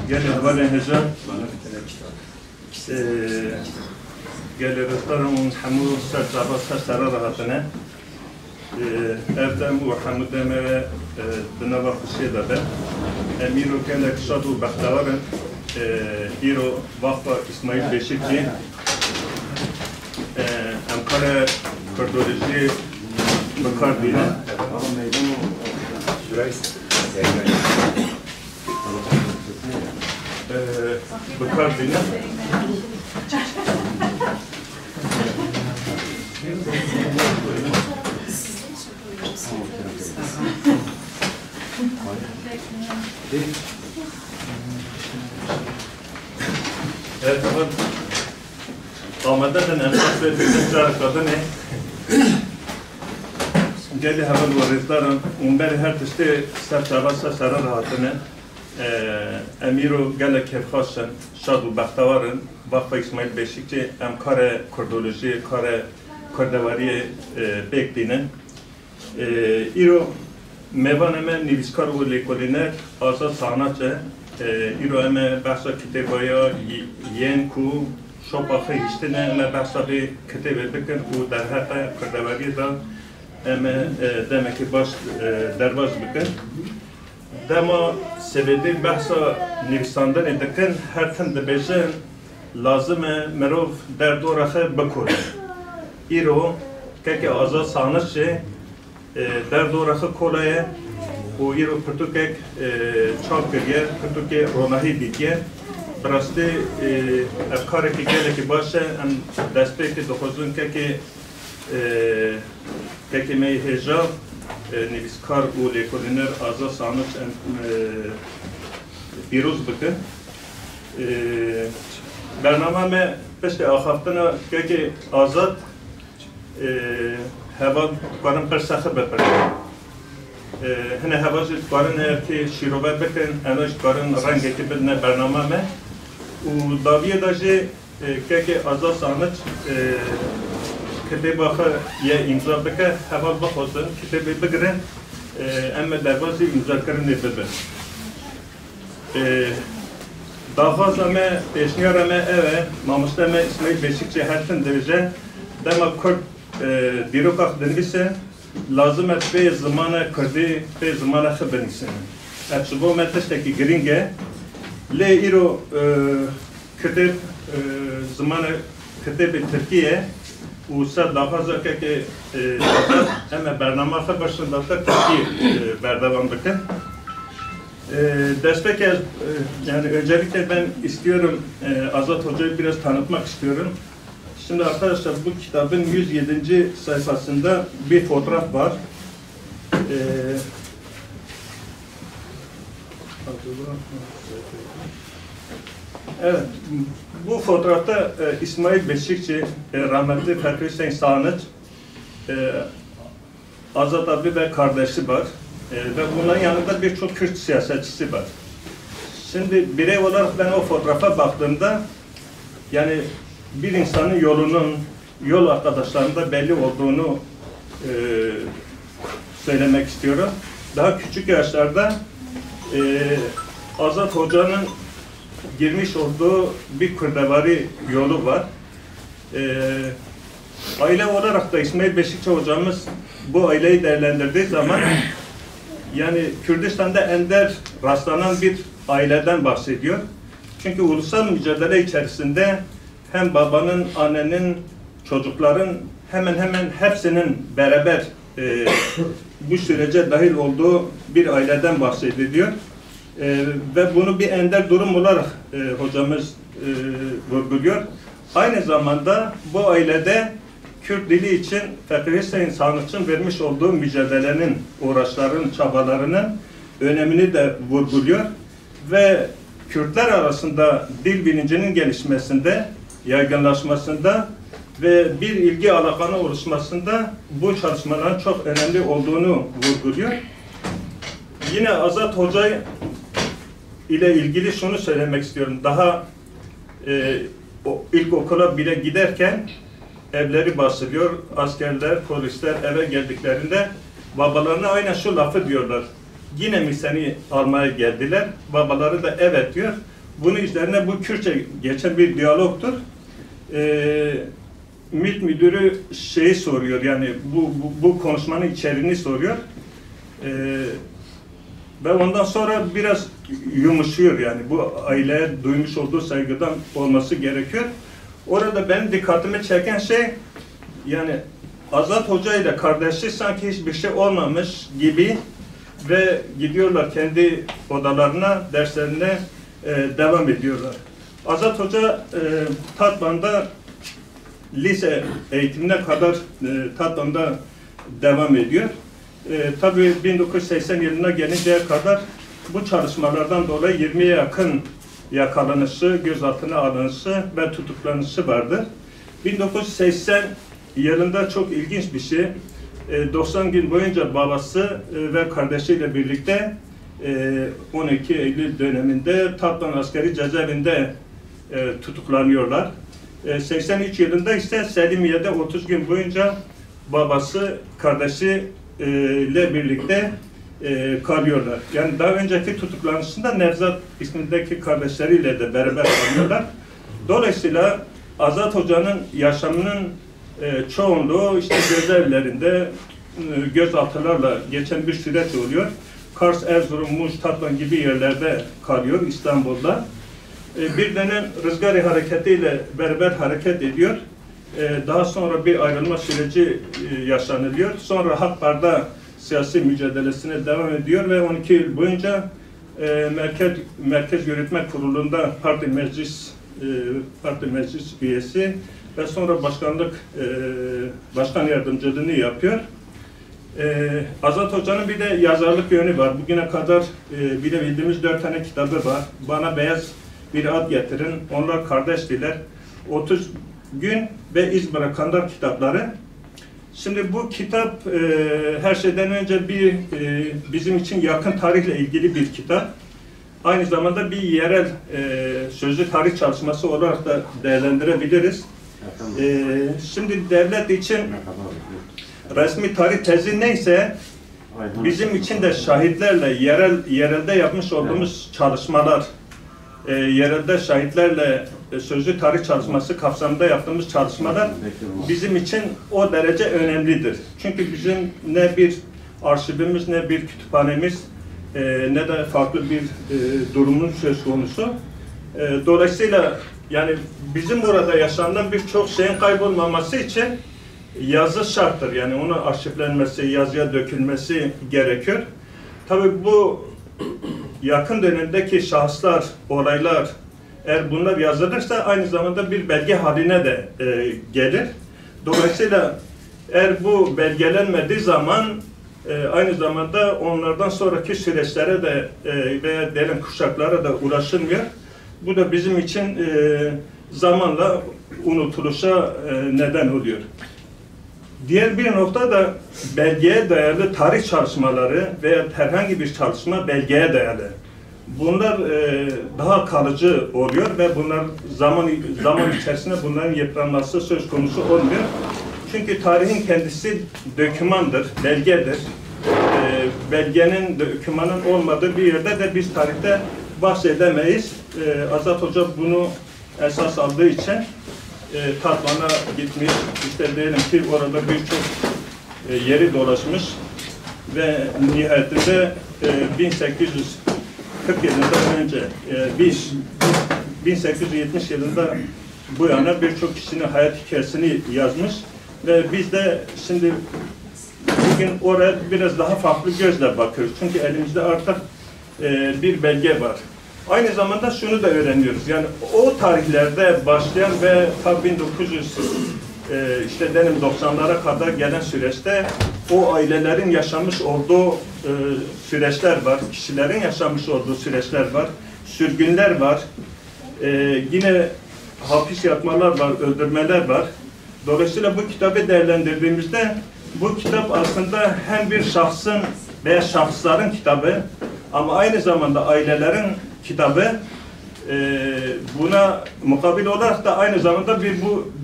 Gelin bana hecam. Gelin rıhtarımın hamu serçabası sarar rahatına. Evden bu hamu demere dınava kuşiye da ben. Emiro kele kışadu baktavarın. İro vakfa İsmail Beşikçi. Ankara Kordoloji bakar dine. Bakar dine. Evet, Ahmet'ten emsal ve tüzükler kadını geli hemen varizdarım, umberi her tişte serçabasa sarar rahatını Emiro gele kevhaşın, şadu baktavarın, Vakfa İsmail Beşikçi, em kare kordoloji, kare kordavariye beklinin. İro mevaneme niviskar u lekoliner azad sanatçı, İro eme bahsa kitebaya yen ku şopakı iştine eme bahsa bir kitebe bikin u derhata kordavariye da eme demek ki baş derbaz bikin. Dema sebedil bahsa nivistandan edikin her tin dibêjin lazım merov derdorahı bikure. İro keke azad sanatçı derdorahı kolaya u îro pirtûkek çap kiriye, pirtûkê ronahî dîtiye. Birastî ev karekî gelekî baş e, em destpêkê dixwazin kekê me hêja nivîskar û lêkolîner Azad Sanatç em pîroz bikin. Bername me piştî axaftina kekê azad heva dikarin pir sexi bipire. Hine heva jî dikarin erkê şîrover bikin, ena jî dikarin rengekî bidine bername me. û daviye da jî kekê Azad Sanatç kitêba xwe ye îmza bike, heva bixwazin kitêbê bigirin, em derbasî îmzakirinê bibin. Daxwaza me, pêşniyara me ev e, mamoste me İsmail Beşikçi her tin dibêje, dema Kurd dîroka xwe dinivîse, lazim e pê zimana Kurdî, pê zimana xwe binivîsin. Ev ji bo me tiştekî giring e, lê îro kitêb zimana kitêbê Tirkiye û ser daxwaza kekê em bername xwe başindata Tirkiye berdevam bikin. Destpêkê yani öncelikle ben istiyorum Azad Hoca'yı biraz tanıtmak istiyorum. Şimdi arkadaşlar bu kitabın 107. sayfasında bir fotoğraf var. Evet, bu fotoğrafta İsmail Beşikçi, rahmetli Fekri Hüseyin Sanatç, Azad abi ve kardeşi var. Ve bunların yanında birçok Kürt siyasetçisi var. Şimdi birey olarak ben o fotoğrafa baktığımda yani bir insanın yolunun, yol arkadaşlarında belli olduğunu söylemek istiyorum. Daha küçük yaşlarda Azad Hoca'nın girmiş olduğu bir kurdavari yolu var. Aile olarak da İsmail Beşikçi hocamız bu aileyi değerlendirdiği zaman yani Kürdistan'da ender rastlanan bir aileden bahsediyor. Çünkü ulusal mücadele içerisinde hem babanın, annenin, çocukların hemen hemen hepsinin beraber bu sürece dahil olduğu bir aileden bahsediliyor. Ve bunu bir ender durum olarak hocamız vurguluyor. Aynı zamanda bu ailede Kürt dili için Fekri Hüseyin Sanatçı'nın vermiş olduğu mücadelenin, uğraşların, çabalarının önemini de vurguluyor. Ve Kürtler arasında dil bilincinin gelişmesinde, yaygınlaşmasında ve bir ilgi alakanın oluşmasında bu çalışmaların çok önemli olduğunu vurguluyor. Yine Azad Hoca ile ilgili şunu söylemek istiyorum. Daha ilkokula bile giderken evleri basılıyor. Askerler, polisler eve geldiklerinde babalarına aynen şu lafı diyorlar. yine mi seni almaya geldiler? Babaları da evet diyor. Bunun üzerine bu Kürtçe geçen bir diyalogtur. MİT müdürü şeyi soruyor, yani bu konuşmanın içeriğini soruyor. Ve ondan sonra biraz yumuşuyor, yani bu aileye duymuş olduğu saygıdan olması gerekiyor. Orada benim dikkatimi çeken şey, yani Azat Hoca ile kardeşi sanki hiçbir şey olmamış gibi ve gidiyorlar kendi odalarına, derslerine devam ediyorlar. Azat Hoca Tatvan'da lise eğitimine kadar Tatvan'da devam ediyor. Tabii 1980 yılına gelinceye kadar bu çalışmalardan dolayı 20'ye yakın yakalanışı, gözaltına alınışı ve tutuklanışı vardır. 1980 yılında çok ilginç bir şey. 90 gün boyunca babası ve kardeşiyle birlikte 12 Eylül döneminde Tatvan Askeri Cezaevinde tutuklanıyorlar. 83 yılında ise Selimiye'de 30 gün boyunca babası, kardeşi ile birlikte kalıyorlar. Yani daha önceki tutuklanışında Nevzat ismindeki kardeşleriyle de beraber kalıyorlar. Dolayısıyla Azat Hoca'nın yaşamının çoğunluğu işte cezaevlerinde gözaltılarla geçen bir süreç oluyor. Kars, Erzurum, Muş, Tatvan gibi yerlerde kalıyor İstanbul'da. Bir dönem Rızgari hareketiyle beraber hareket ediyor. Daha sonra bir ayrılma süreci yaşanılıyor. Sonra Hakpar'da siyasi mücadelesine devam ediyor ve 12 yıl boyunca Merkez Yürütme Kurulu'nda parti meclis üyesi ve sonra başkan yardımcılığını yapıyor. Azat Hoca'nın bir de yazarlık yönü var. Bugüne kadar bilebildiğimiz 4 tane kitabı var. Bana Beyaz Bir Ad Getirin, Onlar Kardeştiler, 30 Gün ve İz Bırakanlar kitapları. Şimdi bu kitap her şeyden önce bizim için yakın tarihle ilgili bir kitap. Aynı zamanda bir yerel sözlü tarih çalışması olarak da değerlendirebiliriz. Şimdi devlet için resmi tarih tezi neyse, bizim için de şahitlerle yerelde yapmış olduğumuz çalışmalar, yerelde şahitlerle sözlü tarih çalışması kapsamında yaptığımız çalışmalar bizim için o derece önemlidir. Çünkü bizim ne bir arşivimiz, ne bir kütüphanemiz, ne de farklı bir durumun söz konusu. Dolayısıyla yani bizim burada yaşanan birçok şeyin kaybolmaması için yazı şarttır. Yani onun arşivlenmesi, yazıya dökülmesi gerekiyor. Tabii bu yakın dönemdeki şahıslar, olaylar, eğer bunlar yazılırsa aynı zamanda bir belge haline de gelir. Dolayısıyla eğer bu belgelenmediği zaman aynı zamanda onlardan sonraki süreçlere de veya diyelim kuşaklara da ulaşılmıyor. Bu da bizim için zamanla unutuluşa neden oluyor. Diğer bir nokta da belgeye dayalı tarih çalışmaları veya herhangi bir çalışma belgeye dayalı. Bunlar daha kalıcı oluyor ve bunlar zaman içerisinde bunların yıpranması söz konusu olmuyor. Çünkü tarihin kendisi dokümandır, belgedir. Belgenin, dokümanın olmadığı bir yerde de biz tarihte bahsedemeyiz. Azat Hoca bunu esas aldığı için Tatvan'a gitmiş, işte diyelim ki orada birçok yeri dolaşmış ve nihayetinde 1840 yılından önce 1870 yılında bu yana birçok kişinin hayat hikayesini yazmış ve biz de şimdi bugün oraya biraz daha farklı gözle bakıyoruz. Çünkü elimizde artık bir belge var. Aynı zamanda şunu da öğreniyoruz. Yani o tarihlerde başlayan ve tabii 90'lara kadar gelen süreçte o ailelerin yaşamış olduğu süreçler var. Kişilerin yaşamış olduğu süreçler var. Sürgünler var. Yine hapis yatmalar var, öldürmeler var. Dolayısıyla bu kitabı değerlendirdiğimizde bu kitap aslında hem bir şahsın veya şahısların kitabı ama aynı zamanda ailelerin kitabı, buna mukabil olarak da aynı zamanda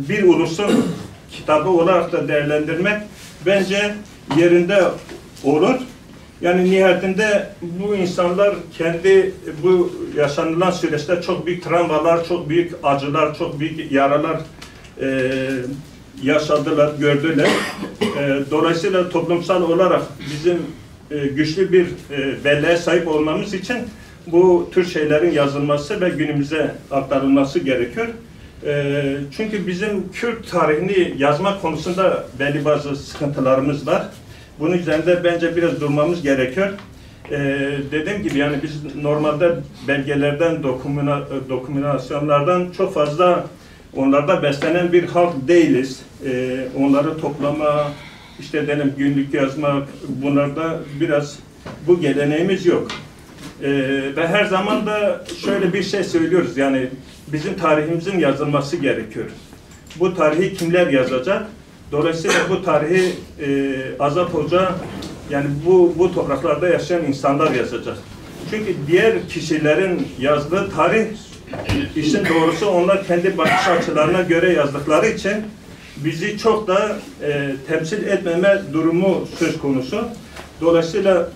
bir ulusun kitabı olarak da değerlendirmek bence yerinde olur. Yani nihayetinde bu insanlar kendi bu yaşanılan süreçte çok büyük travmalar, çok büyük acılar, çok büyük yaralar yaşadılar, gördüler. Dolayısıyla toplumsal olarak bizim güçlü bir belleğe sahip olmamız için bu tür şeylerin yazılması ve günümüze aktarılması gerekiyor. Çünkü bizim Kürt tarihini yazma konusunda belli bazı sıkıntılarımız var. Bunun üzerinde bence biraz durmamız gerekiyor. Dediğim gibi yani biz normalde belgelerden, doküminasyonlardan çok fazla onlarda beslenen bir halk değiliz. Onları toplama, işte diyelim günlük yazmak, bunlarda biraz bu geleneğimiz yok. Ve her zaman da şöyle bir şey söylüyoruz, yani bizim tarihimizin yazılması gerekiyor. Bu tarihi kimler yazacak? Dolayısıyla bu tarihi Azat Hoca, yani bu topraklarda yaşayan insanlar yazacak. Çünkü diğer kişilerin yazdığı tarih, işin doğrusu onlar kendi bakış açılarına göre yazdıkları için bizi çok da temsil etmeme durumu söz konusu. Dolayısıyla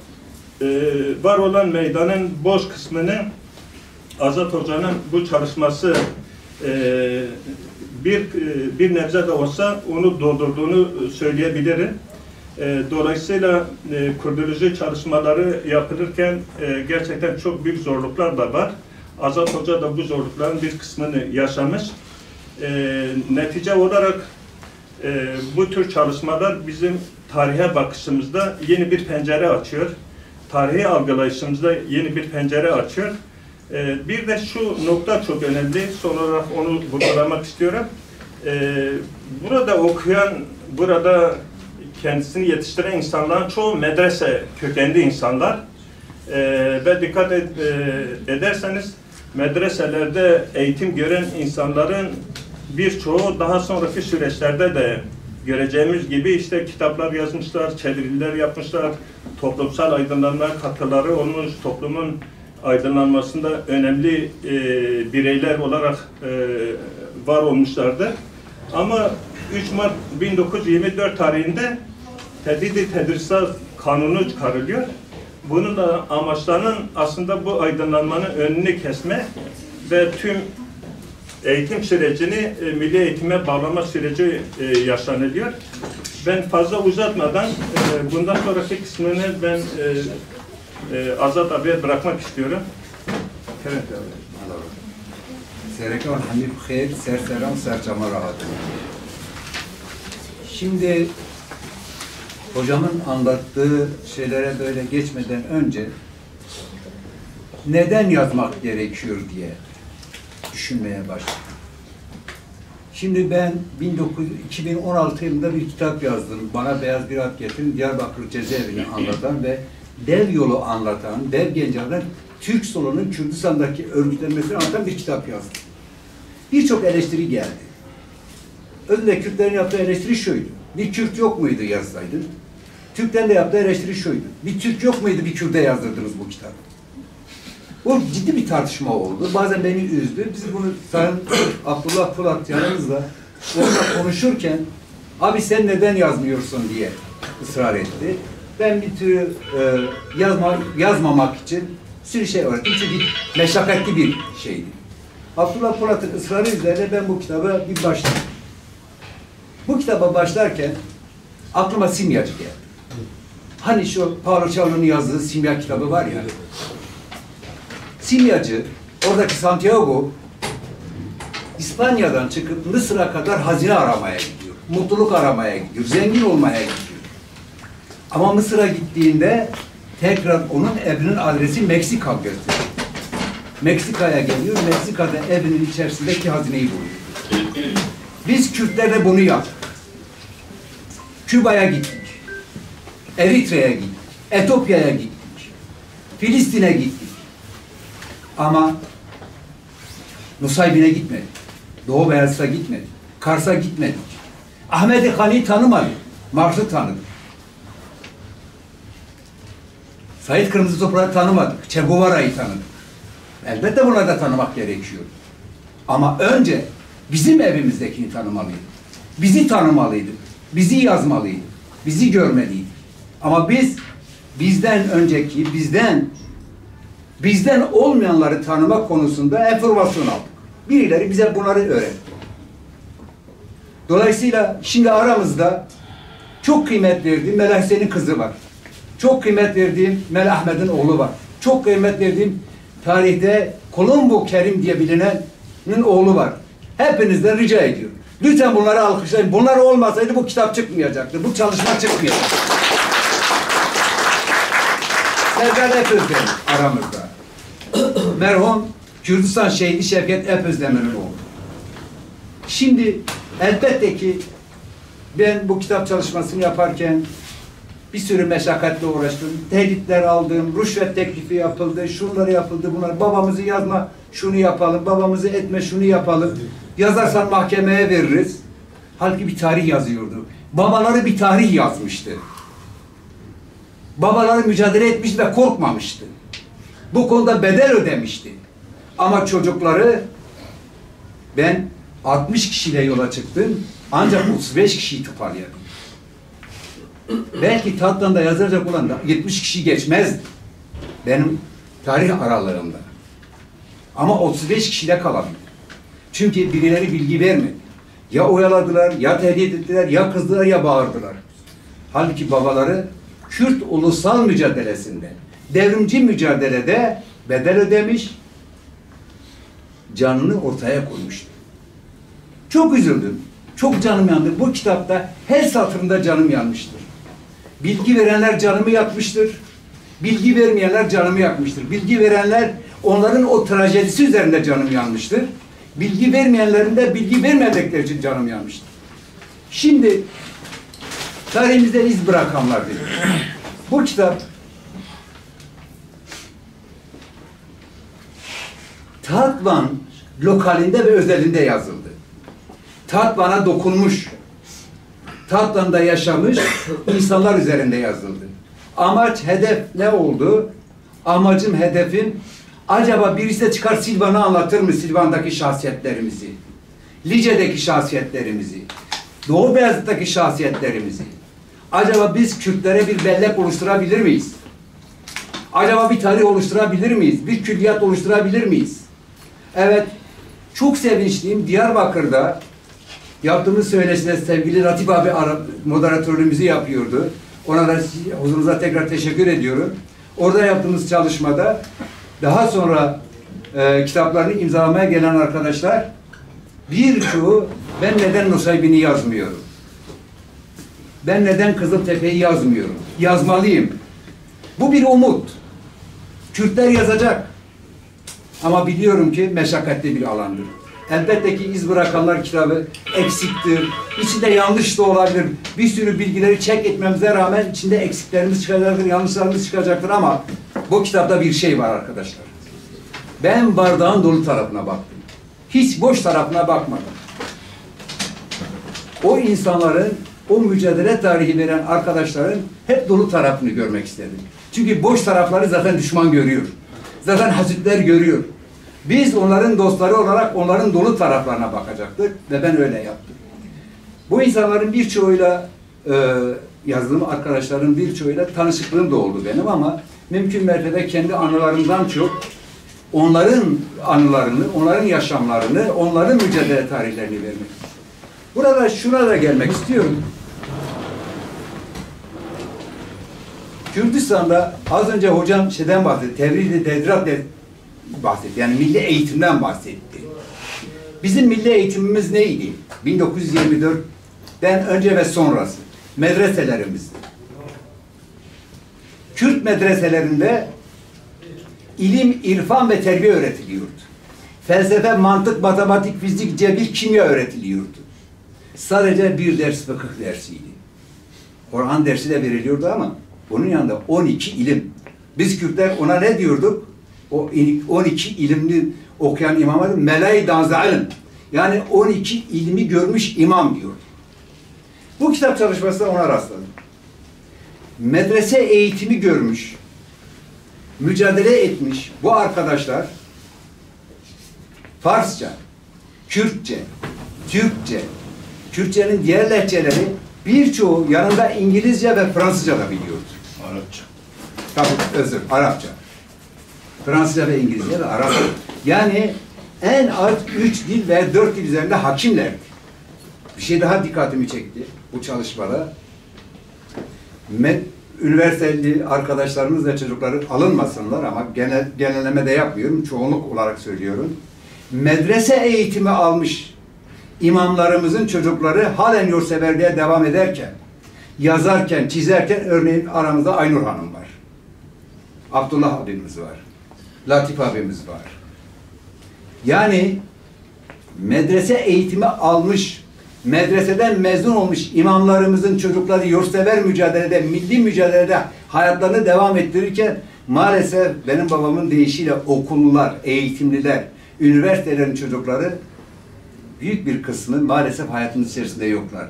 var olan meydanın boş kısmını Azat Hoca'nın bu çalışması bir nebze de olsa onu doldurduğunu söyleyebilirim. Dolayısıyla kurdurulucu çalışmaları yapılırken gerçekten çok büyük zorluklar da var. Azat Hoca da bu zorlukların bir kısmını yaşamış. Netice olarak bu tür çalışmalar bizim tarihe bakışımızda yeni bir pencere açıyor. Tarihi algılayışımızda yeni bir pencere açıyor. Bir de şu nokta çok önemli. Son olarak onu vurgulamak istiyorum. Burada okuyan, burada kendisini yetiştiren insanların çoğu medrese kökenli insanlar. Ve dikkat ederseniz medreselerde eğitim gören insanların birçoğu daha sonraki süreçlerde de göreceğimiz gibi işte kitaplar yazmışlar, çeviriler yapmışlar, toplumsal aydınlanmaya katkıları olmuş, toplumun aydınlanmasında önemli bireyler olarak var olmuşlardı. Ama 3 Mart 1924 tarihinde Tedridi Tedrisat Kanunu çıkarılıyor. Bunun da amaçlarının aslında bu aydınlanmanın önünü kesme ve tüm eğitim sürecini milli eğitime bağlama süreci yaşanılıyor. Ben fazla uzatmadan bundan sonraki kısmını ben Azat abiye bırakmak istiyorum. Evet abi. Serkan Hamid Khair, Serseram Sercama Rahat. Şimdi hocamın anlattığı şeylere böyle geçmeden önce neden yazmak gerekiyor diye düşünmeye başladım. Şimdi ben 2016 yılında bir kitap yazdım. Bana Beyaz Bir At Getirin, Diyarbakır Cezaevini anlatan ve dev yolu anlatan, dev gençlerden Türk solunun Kürdistan'daki örgütlenmesini anlatan bir kitap yazdım. Birçok eleştiri geldi. Özellikle Kürtlerin yaptığı eleştiri şuydu. Bir Kürt yok muydu yazsaydın? Türklerin de yaptığı eleştiri şuydu. Bir Türk yok muydu bir Kürt'e yazdırdınız bu kitabı? Bu ciddi bir tartışma oldu. Bazen beni üzdü. Biz bunu Sayın Abdullah Polat yanımızda onunla konuşurken abi sen neden yazmıyorsun diye ısrar etti. Ben bir tür yazmamak için sürü şey öğrettim. Çünkü meşakkatli bir şeydi. Abdullah Polat'ın ısrarı üzerine ben bu kitaba bir başladım. Bu kitaba başlarken aklıma simyacı geldi. Hani şu Paulo Coelho'nun yazdığı simya kitabı var ya. Simyacı, oradaki Santiago, İspanya'dan çıkıp Mısır'a kadar hazine aramaya gidiyor. Mutluluk aramaya gidiyor. Zengin olmaya gidiyor. Ama Mısır'a gittiğinde tekrar onun evinin adresi Meksika gösteriyor. Meksika'ya geliyor. Meksika'da evinin içerisindeki hazineyi buluyor. Biz Kürtler de bunu yaptık. Küba'ya gittik. Eritre'ye gittik. Etiyopya'ya gittik. Filistin'e gittik. Ama Nusaybin'e gitmedik. Doğu Beyazıt'a gitmedik. Kars'a gitmedik. Ahmet-i Hani'yi tanımadık. Mars'ı tanıdık. Said Kırmızı Toprak'ı tanımadık. Che Guevara'yı tanıdık. Elbette bunları da tanımak gerekiyor. Ama önce bizim evimizdekini tanımalıydık. Bizi tanımalıydık. Bizi yazmalıydık. Bizi görmeliydik. Ama biz bizden önceki, bizden olmayanları tanımak konusunda enformasyon aldık. Birileri bize bunları öğretti. Dolayısıyla şimdi aramızda çok kıymet verdiğim Melih Hüseyin'in kızı var. Çok kıymet verdiğim Melih Ahmet'in oğlu var. Çok kıymet verdiğim tarihte Kolombo Kerim diye bilinenin oğlu var. Hepinizden rica ediyorum. Lütfen bunları alkışlayın. Bunlar olmasaydı bu kitap çıkmayacaktı. Bu çalışma çıkmayacaktı. Serdar Epözdemir aramızda. Merhum Kürdistan şehidi Şevket Epözdemir'in oğlu. Şimdi elbette ki ben bu kitap çalışmasını yaparken bir sürü meşakkatle uğraştım. Tehditler aldım, rüşvet teklifi yapıldı, şunları yapıldı, bunlar. Babamızı yazma, şunu yapalım, babamızı etme, şunu yapalım. Yazarsan mahkemeye veririz. Halbuki bir tarih yazıyordu. Babaları bir tarih yazmıştı. Babaları mücadele etmiş ve korkmamıştı. Bu konuda bedel ödemişti. Ama çocukları ben 60 kişiyle yola çıktım. Ancak 35 kişiyi toparlayabildim. Belki tahttan da yazacak olan da 70 kişi geçmezdi. Benim tarih aralığımda. Ama 35 kişiyle kalabildim. Çünkü birileri bilgi vermedi. Ya oyaladılar, ya tehdit ettiler, ya kızdılar, ya bağırdılar. Halbuki babaları Kürt ulusal mücadelesinde, devrimci mücadelede bedel ödemiş, canını ortaya koymuştu. Çok üzüldüm. Çok canım yandı. Bu kitapta her satırında canım yanmıştır. Bilgi verenler canımı yakmıştır. Bilgi vermeyenler canımı yakmıştır. Bilgi verenler onların o trajedisi üzerinde canım yanmıştır. Bilgi vermeyenlerin de bilgi vermedikleri için canım yanmıştır. Şimdi tarihimizde iz bırakanlar dedi. Bu kitap Tatvan lokalinde ve özelinde yazıldı. Tatvan'a dokunmuş, Tatvan'da yaşamış insanlar üzerinde yazıldı. Amaç, hedef ne oldu? Amacım, hedefim, acaba birisi de çıkar Silvan'ı anlatır mı? Silvan'daki şahsiyetlerimizi, Lice'deki şahsiyetlerimizi, Doğu Beyazıt'taki şahsiyetlerimizi. Acaba biz Kürtlere bir bellek oluşturabilir miyiz? Acaba bir tarih oluşturabilir miyiz? Bir külliyat oluşturabilir miyiz? Evet, çok sevinçliyim. Diyarbakır'da yaptığımız söyleşide sevgili Ratip abi moderatörlüğümüzü yapıyordu. Ona da huzurunuza tekrar teşekkür ediyorum. Orada yaptığımız çalışmada daha sonra kitaplarını imzalamaya gelen arkadaşlar birçoğu ben neden Nusaybin'i yazmıyorum? Ben neden Kızıltepe'yi yazmıyorum? Yazmalıyım. Bu bir umut. Kürtler yazacak. Ama biliyorum ki meşakkatli bir alandır. Elbette ki iz bırakanlar kitabı eksiktir. İçinde yanlış da olabilir. Bir sürü bilgileri çek etmemize rağmen içinde eksiklerimiz çıkacaktır, yanlışlarımız çıkacaktır ama bu kitapta bir şey var arkadaşlar. Ben bardağın dolu tarafına baktım. Hiç boş tarafına bakmadım. O insanların, o mücadele tarihi veren arkadaşların hep dolu tarafını görmek istedim. Çünkü boş tarafları zaten düşman görüyor. Zaten hasitler görüyor. Biz onların dostları olarak onların dolu taraflarına bakacaktık ve ben öyle yaptım. Bu insanların birçoğuyla yazdığım arkadaşların birçoğuyla tanışıklığım da oldu benim ama mümkün mertebe kendi anılarımdan çok onların anılarını, onların yaşamlarını, onların mücadele tarihlerini vermek. Burada şuna da gelmek istiyorum. Kürdistan'da az önce hocam şeyden bahsetti, tevhid-i tedriat bahsetti. Yani milli eğitimden bahsetti. Bizim milli eğitimimiz neydi? 1924'den önce ve sonrası. Medreselerimizdi. Kürt medreselerinde ilim, irfan ve terbiye öğretiliyordu. Felsefe, mantık, matematik, fizik, cebir, kimya öğretiliyordu. Sadece bir ders fıkıh dersiydi. Kur'an dersi de veriliyordu ama bunun yanında 12 ilim. Biz Kürtler ona ne diyorduk? O 12 ilimli okuyan imama melay danzalim. Yani 12 ilmi görmüş imam diyor. Bu kitap çalışmasında ona rastladım. Medrese eğitimi görmüş, mücadele etmiş bu arkadaşlar Farsça, Kürtçe, Türkçe, Kürtçenin diğer lehçeleri birçoğu yanında İngilizce ve Fransızca da biliyordu. Arapça. özür, Arapça. Fransızca ve İngilizce ve Arapça. Yani en az 3 dil ve 4 dil üzerinde hakimlerdi. Bir şey daha dikkatimi çekti bu çalışmada. Üniversiteli arkadaşlarımız ve çocukları alınmasınlar ama genelleme de yapmıyorum, çoğunluk olarak söylüyorum. Medrese eğitimi almış imamlarımızın çocukları halen yurtseverliğe devam ederken, yazarken, çizerken örneğin aramızda Aynur Hanım var. Abdullah abimiz var. Latif abimiz var. Yani medrese eğitimi almış, medreseden mezun olmuş imamlarımızın çocukları yurtsever mücadelede, milli mücadelede hayatlarını devam ettirirken maalesef benim babamın deyişiyle okullular, eğitimliler, üniversitelerin çocukları büyük bir kısmı maalesef hayatımız içerisinde yoklar.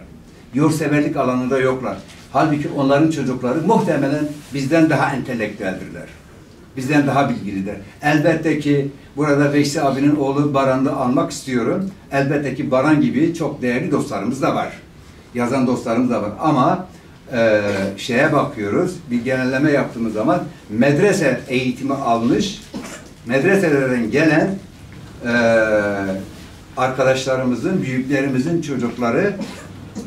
Yurtseverlik alanında yoklar. Halbuki onların çocukları muhtemelen bizden daha entelektüeldirler. Bizden daha bilgilidir. Elbette ki burada Veysi abinin oğlu Baran'ı almak istiyorum. Elbette ki Baran gibi çok değerli dostlarımız da var. Yazan dostlarımız da var. Ama şeye bakıyoruz, bir genelleme yaptığımız zaman medrese eğitimi almış, medreselerden gelen arkadaşlarımızın, büyüklerimizin çocukları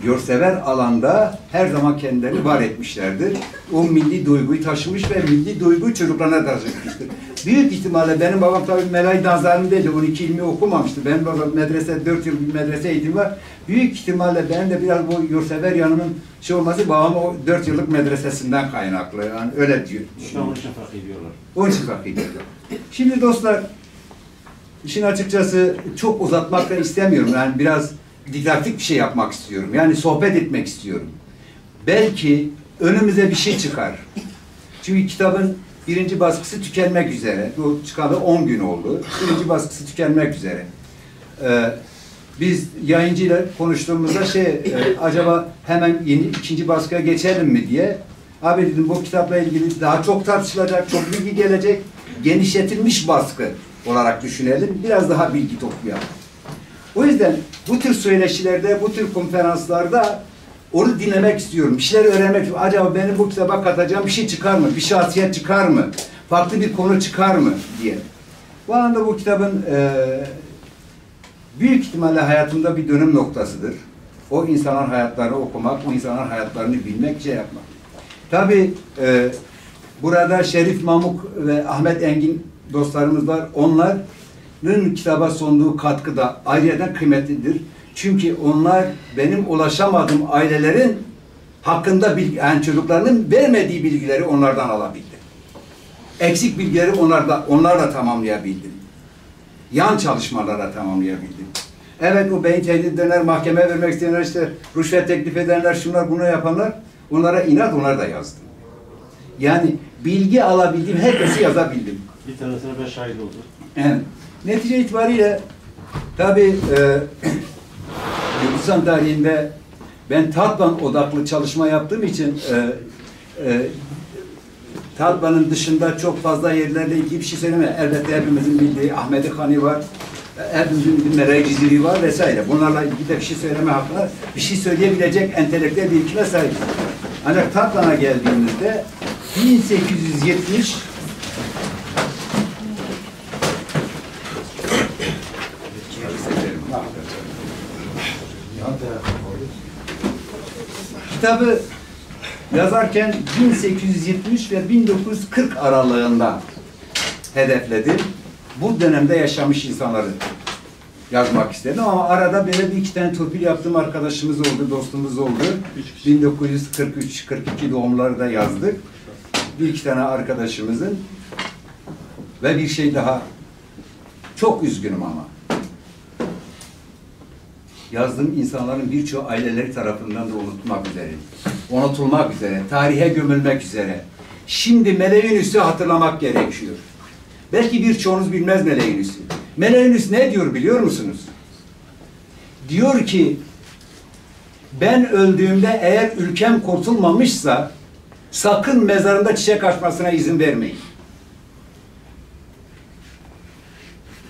yurtsever alanda her zaman kendilerini var etmişlerdir. O milli duyguyu taşımış ve milli duyguyu çocuklarına taşımıştır. Büyük ihtimalle benim babam tabii Melay Nazarı'ndaydı, 12 ilmi okumamıştı. Benim babam medrese, 4 yıl bir medrese eğitimi var. Büyük ihtimalle benim de biraz bu yurtsever yanımın şey olması babam o 4 yıllık medresesinden kaynaklı. Yani öyle diyor. Onun için fakir diyorlar. Onun için fakir diyorlar. Şimdi dostlar, işin açıkçası çok uzatmak da istemiyorum. Yani biraz didaktik bir şey yapmak istiyorum. Yani sohbet etmek istiyorum. Belki önümüze bir şey çıkar. Çünkü kitabın birinci baskısı tükenmek üzere. Bu çıkalı 10 gün oldu. Birinci baskısı tükenmek üzere. Biz yayıncıyla konuştuğumuzda acaba hemen yeni ikinci baskıya geçelim mi diye. Abi dedim bu kitapla ilgili daha çok tartışılacak, çok bilgi gelecek. Genişletilmiş baskı olarak düşünelim. Biraz daha bilgi toplayalım. O yüzden bu tür söyleşilerde, bu tür konferanslarda onu dinlemek istiyorum. Bir şeyler öğrenmek istiyorum. Acaba benim bu kitaba katacağım bir şey çıkar mı? Bir şahsiyet çıkar mı? Farklı bir konu çıkar mı? Diye. Bu anda bu kitabın büyük ihtimalle hayatımda bir dönüm noktasıdır. O insanların hayatlarını okumak, o insanların hayatlarını bilmek, şey yapmak. Tabii burada Şerif Mamuk ve Ahmet Engin dostlarımız var. Onların kitaba sunduğu katkı da ayrıca kıymetlidir. Çünkü onlar benim ulaşamadığım ailelerin hakkında yani çocuklarının vermediği bilgileri onlardan alabildim. Eksik bilgileri onlarla tamamlayabildim. Yan çalışmalarla tamamlayabildim. Evet, o beyin tehdit edenler, mahkemeye vermek isteyenler, işte rüşvet teklif edenler, şunlar bunu yapanlar, onlara inat, onları da yazdım. Yani bilgi alabildiğim herkesi yazabildim. Bir tanesine ben şahit oldum. Evet. Netice itibariyle tabii Gürcistan tarihinde ben Tatvan odaklı çalışma yaptığım için Tatvan'ın dışında çok fazla yerlerle ilgili bir şey söyleme. Elbette hepimizin bildiği Ahmedi Hani var, hepimizin bildiği Meray Ciziri var vesaire. Bunlarla ilgili de bir şey söyleme hakkı var. Bir şey söyleyebilecek entelektüel birikime sahip. Ancak Tatvan'a geldiğimizde 1870 kitabı yazarken 1870 ve 1940 aralığında hedefledim. Bu dönemde yaşamış insanları yazmak istedim ama arada böyle bir iki tane torpil yaptığım arkadaşımız oldu, dostumuz oldu. 1943-42 doğumları da yazdık. Bir iki tane arkadaşımızın ve bir şey daha, çok üzgünüm ama yazdığım insanların birçoğu aileleri tarafından da unutulmak üzere, tarihe gömülmek üzere. Şimdi Meleğinüs'ü hatırlamak gerekiyor. Belki birçoğunuz bilmez Meleğinüs'ü. Meleğinüs ne diyor biliyor musunuz? Diyor ki, ben öldüğümde eğer ülkem kurtulmamışsa sakın mezarında çiçek açmasına izin vermeyin.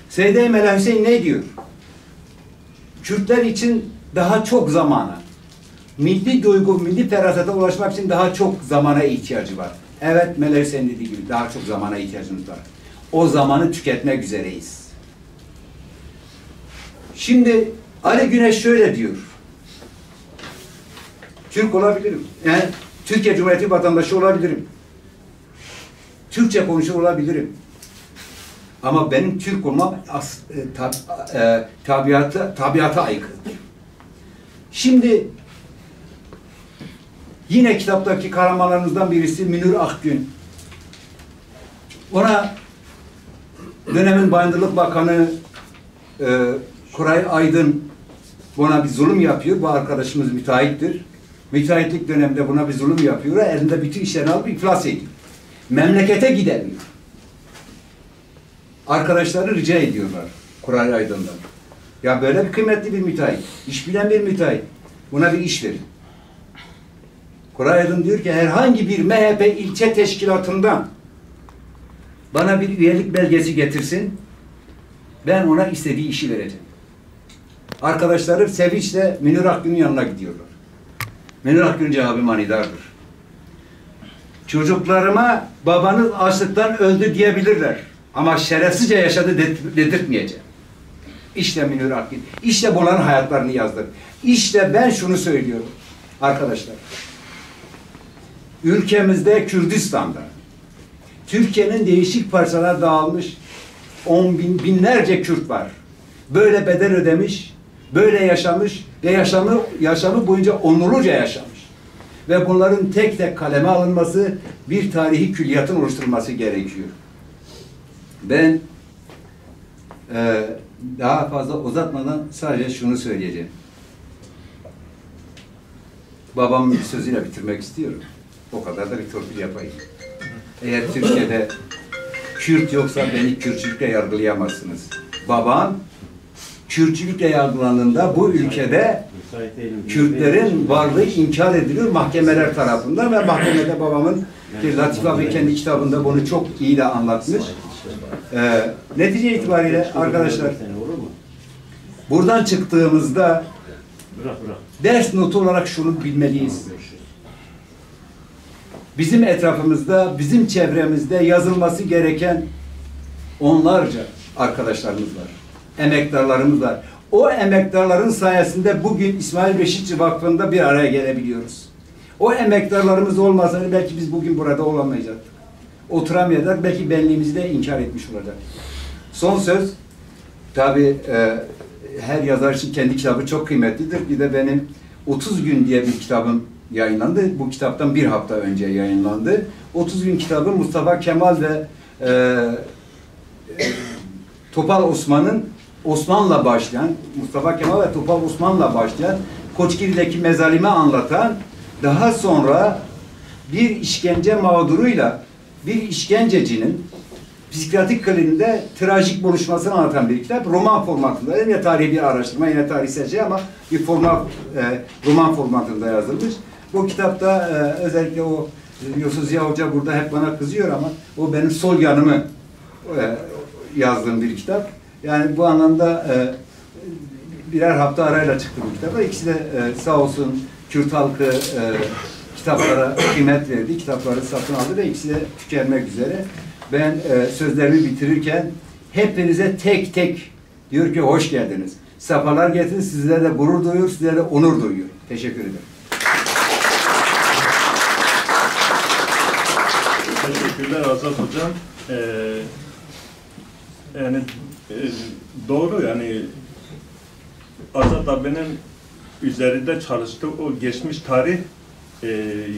Seyyid-i Melih Hüseyin ne diyor? Kürtler için daha çok zamana, milli duygu, milli ferasete ulaşmak için daha çok zamana ihtiyacı var. Evet, Melek senin dediği gibi daha çok zamana ihtiyacımız var. O zamanı tüketmek üzereyiz. Şimdi Ali Güneş şöyle diyor. Türk olabilirim. Yani Türkiye Cumhuriyeti vatandaşı olabilirim. Türkçe konuşur olabilirim. Ama benim Türk olmam tabiata aykırıdır. Şimdi yine kitaptaki kahramanlarımızdan birisi Münir Akgün. Ona dönemin Bayındırlık Bakanı Koray Aydın buna bir zulüm yapıyor. Bu arkadaşımız müteahhittir. Müteahhitlik döneminde buna bir zulüm yapıyor. Elinde bütün işlerini alıp iflas ediyor. Memlekete gidemiyor. Arkadaşları rica ediyorlar Koray Aydın'dan. Ya böyle bir kıymetli bir müteahhit, iş bilen bir müteahhit. Buna bir iş verin. Koray Aydın diyor ki herhangi bir MHP ilçe teşkilatından bana bir üyelik belgesi getirsin. Ben ona istediği işi vereceğim. Arkadaşları sevinçle Münir Akgün'ün yanına gidiyorlar. Münir Akgün cevabı manidardır. Çocuklarıma babanız açlıktan öldü diyebilirler. Ama şerefsizce yaşadı dedirtmeyeceğim. İşte Münir Akgün. İşte bunların hayatlarını yazdım. İşte ben şunu söylüyorum. Arkadaşlar. Ülkemizde Kürdistan'da Türkiye'nin değişik parçalara dağılmış binlerce Kürt var. Böyle bedel ödemiş, böyle yaşamış ve yaşamı boyunca onurluca yaşamış. Ve bunların tek tek kaleme alınması, bir tarihi külliyatın oluşturulması gerekiyor. Ben daha fazla uzatmadan sadece şunu söyleyeceğim. Babamın bir sözüyle bitirmek istiyorum. O kadar da bir torpil yapayım. Eğer Türkiye'de Kürt yoksa beni Kürtçülükle yargılayamazsınız. Babam Kürtçülükle yargılandığında bu ülkede Kürtlerin varlığı inkar ediliyor mahkemeler tarafından ve mahkemede babamın Latif abi kendi kitabında bunu çok iyi de anlatmış. Netice itibariyle arkadaşlar buradan çıktığımızda ders notu olarak şunu bilmeliyiz. Bizim etrafımızda, bizim çevremizde yazılması gereken onlarca arkadaşlarımız var. Emektarlarımız var. O emektarların sayesinde bugün İsmail Beşikçi Vakfı'nda bir araya gelebiliyoruz. O emektarlarımız olmasaydı belki biz bugün burada olamayacaktık. Oturamayacaktık, belki benliğimizi de inkar etmiş olacaktık. Son söz, tabii her yazar için kendi kitabı çok kıymetlidir. Bir de benim 30 gün diye bir kitabım yayınlandı. Bu kitaptan bir hafta önce yayınlandı. 30 gün kitabı Mustafa Kemal ve Topal Osman'la başlayan, Mustafa Kemal ve Topal Osman'la başlayan Koçgiri'deki mezalimi anlatan, daha sonra bir işkence mağduruyla bir işkencecinin psikiyatrik kliniğinde trajik buluşmasını anlatan bir kitap. Roman formatında. Yine tarihi bir araştırma, yine tarihsel şey ama bir roman formatında yazılmış. Bu kitapta özellikle o Yusuf Ziya Hoca burada hep bana kızıyor ama o benim sol yanımı yazdığım bir kitap. Yani bu anlamda birer hafta arayla çıktı bu kitaplar. İkisi de sağ olsun Kürt halkı kitaplara kıymet verdi. Kitapları satın aldı ve ikisi de tükenmek üzere. Ben sözlerimi bitirirken hepinize tek tek diyor ki hoş geldiniz. Sefalar getirin. Sizlerle gurur duyuyor, sizlerle onur duyuyor. Teşekkür ederim. Teşekkürler Azat Hocam. Yani doğru yani Azat abinin üzerinde çalıştığı o geçmiş tarih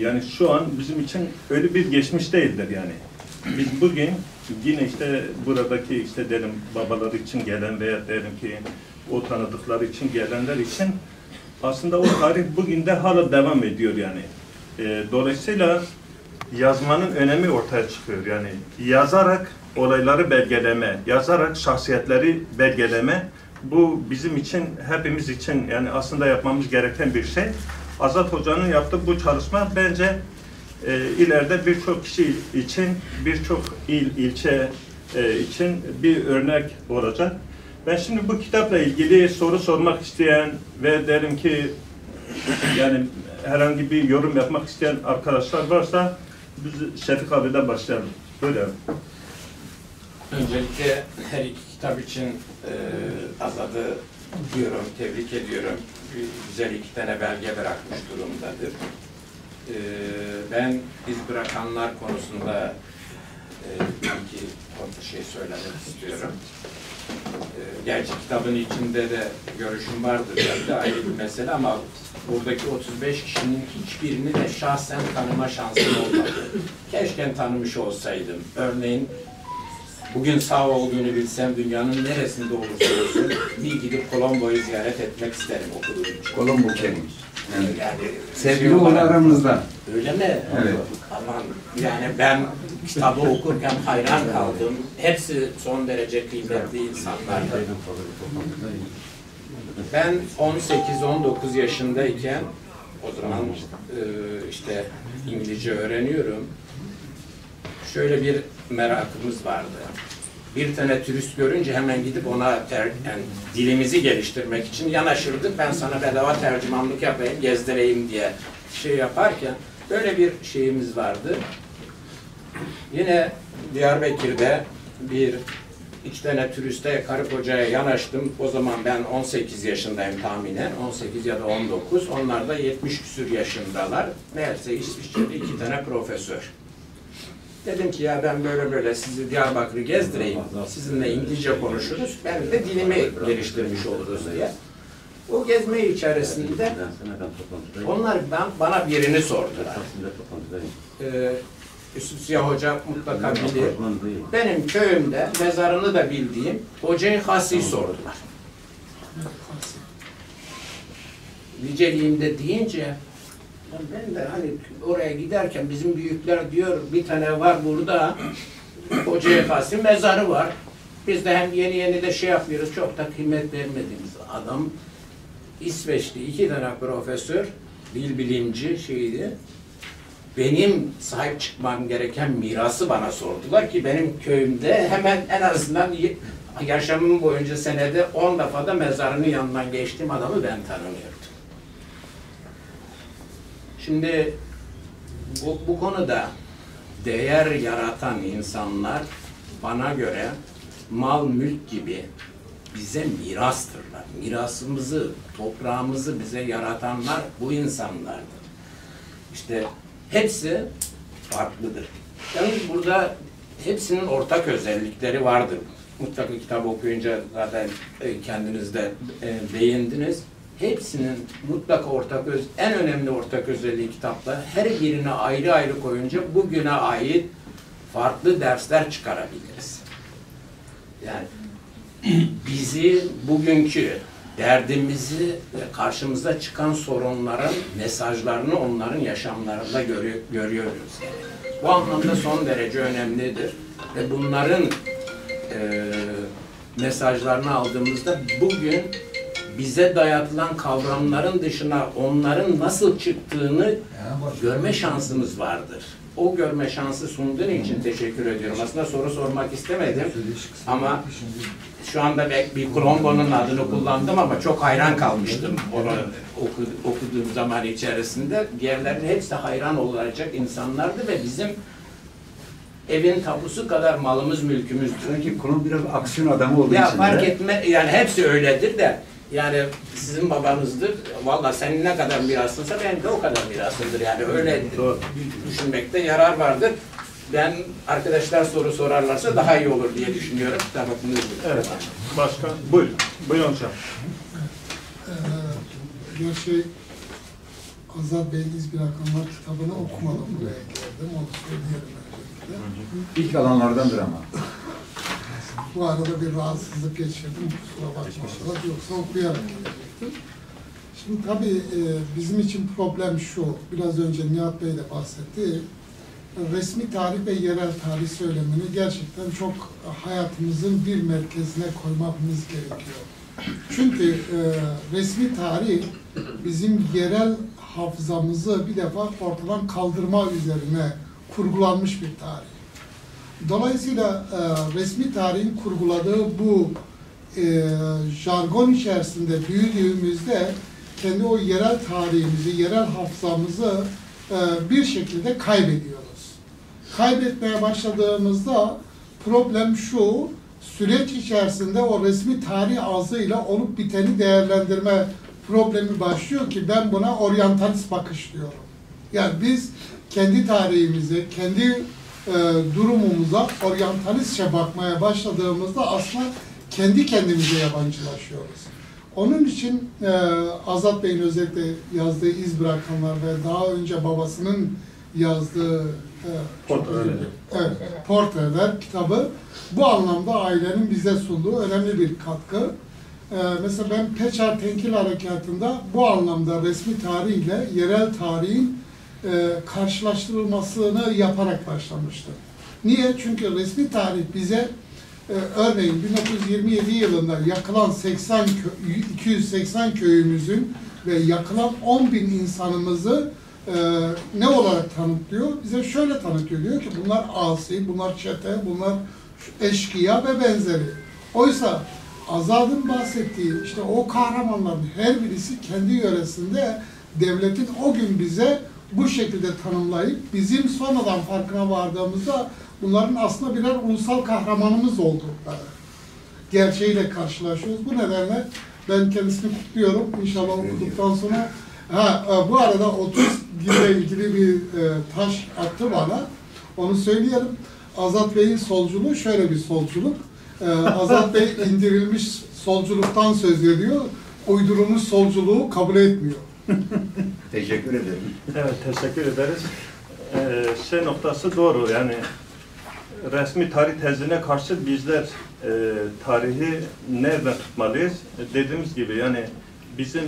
yani şu an bizim için öyle bir geçmiş değildir yani. Biz bugün yine işte buradaki işte derim babaları için gelen veya derim ki o tanıdıkları için gelenler için aslında o tarih bugün de hala devam ediyor yani. Dolayısıyla yazmanın önemi ortaya çıkıyor yani. Yazarak olayları belgeleme, yazarak şahsiyetleri belgeleme bu bizim için, hepimiz için yani aslında yapmamız gereken bir şey. Azat Hoca'nın yaptığı bu çalışma bence ileride birçok kişi için, birçok ilçe için bir örnek olacak. Ben şimdi bu kitapla ilgili soru sormak isteyen ve derim ki yani herhangi bir yorum yapmak isteyen arkadaşlar varsa Biz Şefik abi'den başlayalım. Böyle. Öncelikle her iki kitap için Azad'ı diyorum, tebrik ediyorum. Güzel 2 tane belge bırakmış durumdadır. Ben iz bırakanlar konusunda bir iki şey söylemek istiyorum. Gerçi kitabın içinde de görüşüm vardır tabii, ayrı bir mesele, ama buradaki 35 kişinin hiçbirini de şahsen tanıma şansım olmadı. Keşke tanımış olsaydım. Örneğin bugün sağ olduğunu bilsem dünyanın neresinde olursa olsun bir gidip Colombo'yu ziyaret etmek isterim okuduğum için. Colombo Kenny. Yani Sevgili olan aramızda. öyle mi? Evet. Aman, yani ben kitabı okurken hayran kaldım. Hepsi son derece kıymetli insanlardı. Ben 18-19 yaşındayken, o zaman işte İngilizce öğreniyorum. Şöyle bir merakımız vardı. Bir tane turist görünce hemen gidip ona yani dilimizi geliştirmek için yanaşırdık. Ben sana bedava tercümanlık yapayım, gezdireyim diye şey yaparken böyle bir şeyimiz vardı. Yine Diyarbakır'da iki tane turiste, karı kocaya yanaştım. O zaman ben 18 yaşındayım tahminen. 18 ya da 19. Onlar da 70 küsur yaşındalar. Meğerse İsviçre'de 2 tane profesör. Dedim ki ya ben böyle sizi Diyarbakır'ı gezdireyim. Sizinle İngilizce konuşuruz. Ben de dilimi geliştirmiş oluruz diye. O gezme içerisinde onlar bana birini sordular. Yusuf Ziya Hoca mutlaka bilir. Benim köyümde mezarını da bildiğim Hoca-i Hasi'yi sordular. Niceliğimde deyince ben de hani oraya giderken bizim büyükler diyor bir tane var burada Hoca-i Hasi mezarı var. Biz de hem yeni de şey yapıyoruz, çok da kıymet vermediğimiz adam. İsveçli 2 tane profesör, dil bilimci şeydi. Benim sahip çıkmam gereken mirası bana sordular ki benim köyümde hemen en azından yaşamım boyunca senede 10 defa da mezarının yanından geçtiğim adamı ben tanımıyordum. Şimdi bu konuda değer yaratan insanlar bana göre mal mülk gibi bize mirastırlar. Mirasımızı, toprağımızı bize yaratanlar bu insanlardır. İşte hepsi farklıdır. Yalnız burada hepsinin ortak özellikleri vardır. Mutlaka kitap okuyunca zaten kendiniz de değindiniz. Hepsinin mutlaka en önemli ortak özelliği kitapta her birine ayrı ayrı koyunca bugüne ait farklı dersler çıkarabiliriz. Yani bizi bugünkü derdimizi ve karşımıza çıkan sorunların mesajlarını onların yaşamlarında görüyoruz. Bu anlamda son derece önemlidir. Ve bunların mesajlarını aldığımızda bugün bize dayatılan kavramların dışına onların nasıl çıktığını görme şansımız vardır. O görme şansı sunduğun için teşekkür ediyorum. Aslında soru sormak istemedim ama şu anda bir Colombo'nun adını kullandım ama çok hayran kalmıştım onu okuduğum zaman içerisinde. Diğerlerinin hepsi hayran olacak insanlardı ve bizim evin tapusu kadar malımız, mülkümüzdür. Sanki Colombo biraz aksiyon adamı olduğu ya için fark de. etme, yani hepsi öyledir de yani sizin babanızdır. Vallahi senin ne kadar mirasınsa benim de o kadar mirasımdır. Yani öyle düşünmekte yarar vardır. Ben arkadaşlar soru sorarlarsa daha iyi olur diye düşünüyorum. Evet. Başkan. Buyurun. Buyurun hocam. Gerçi Azad Bey'in İz Bırakanlar kitabını okumadım, buraya geldim. Onu söyleyelim öncelikle. İlk alanlardandır ama. Bu arada bir rahatsızlık geçirdim, kusura bakmasalar, yoksa okuyarak gelecektim. Şimdi tabii bizim için problem şu, biraz önce Nihat Bey de bahsetti. Resmi tarih ve yerel tarih söylemini gerçekten çok hayatımızın bir merkezine koymamız gerekiyor. Çünkü resmi tarih bizim yerel hafızamızı bir defa ortadan kaldırma üzerine kurgulanmış bir tarih. Dolayısıyla resmi tarihin kurguladığı bu jargon içerisinde büyüdüğümüzde kendi o yerel tarihimizi, yerel hafızamızı bir şekilde kaybediyoruz. kaybetmeye başladığımızda problem şu, süreç içerisinde o resmi tarih ağzıyla olup biteni değerlendirme problemi başlıyor ki ben buna oryantalist bakış diyorum. Yani biz kendi tarihimize, kendi durumumuza oryantalistçe bakmaya başladığımızda aslında kendi kendimize yabancılaşıyoruz. Onun için Azat Bey'in özellikle yazdığı İz Bırakanlar ve daha önce babasının yazdığı Portreler kitabı bu anlamda ailenin bize sunduğu önemli bir katkı. Mesela ben Peçar Tenkil Harekatı'nda bu anlamda resmi tarih ile yerel tarihin karşılaştırılmasını yaparak başlamıştım. Niye? Çünkü resmi tarih bize örneğin 1927 yılında yakılan 280 köyümüzün ve yakılan 10.000 insanımızı ne olarak tanıtıyor? Bize şöyle tanıtıyor. Diyor ki bunlar asi, bunlar çete, bunlar eşkıya ve benzeri. Oysa Azad'ın bahsettiği işte o kahramanların her birisi kendi yöresinde devletin o gün bize bu şekilde tanımlayıp bizim sonradan farkına vardığımızda bunların aslında birer ulusal kahramanımız oldukları gerçeğiyle karşılaşıyoruz. Bu nedenle ben kendisini kutluyorum. İnşallah okuduktan sonra bu arada 30 ile ilgili bir taş attı bana. Onu söyleyelim. Azat Bey'in solculuğu şöyle bir solculuk. Azat Bey indirilmiş solculuktan söz ediyor. Uydurulmuş solculuğu kabul etmiyor. Teşekkür ederim. Evet, teşekkür ederiz. Şey noktası doğru, yani resmi tarih tezine karşı bizler tarihi nereden tutmalıyız? Dediğimiz gibi yani bizim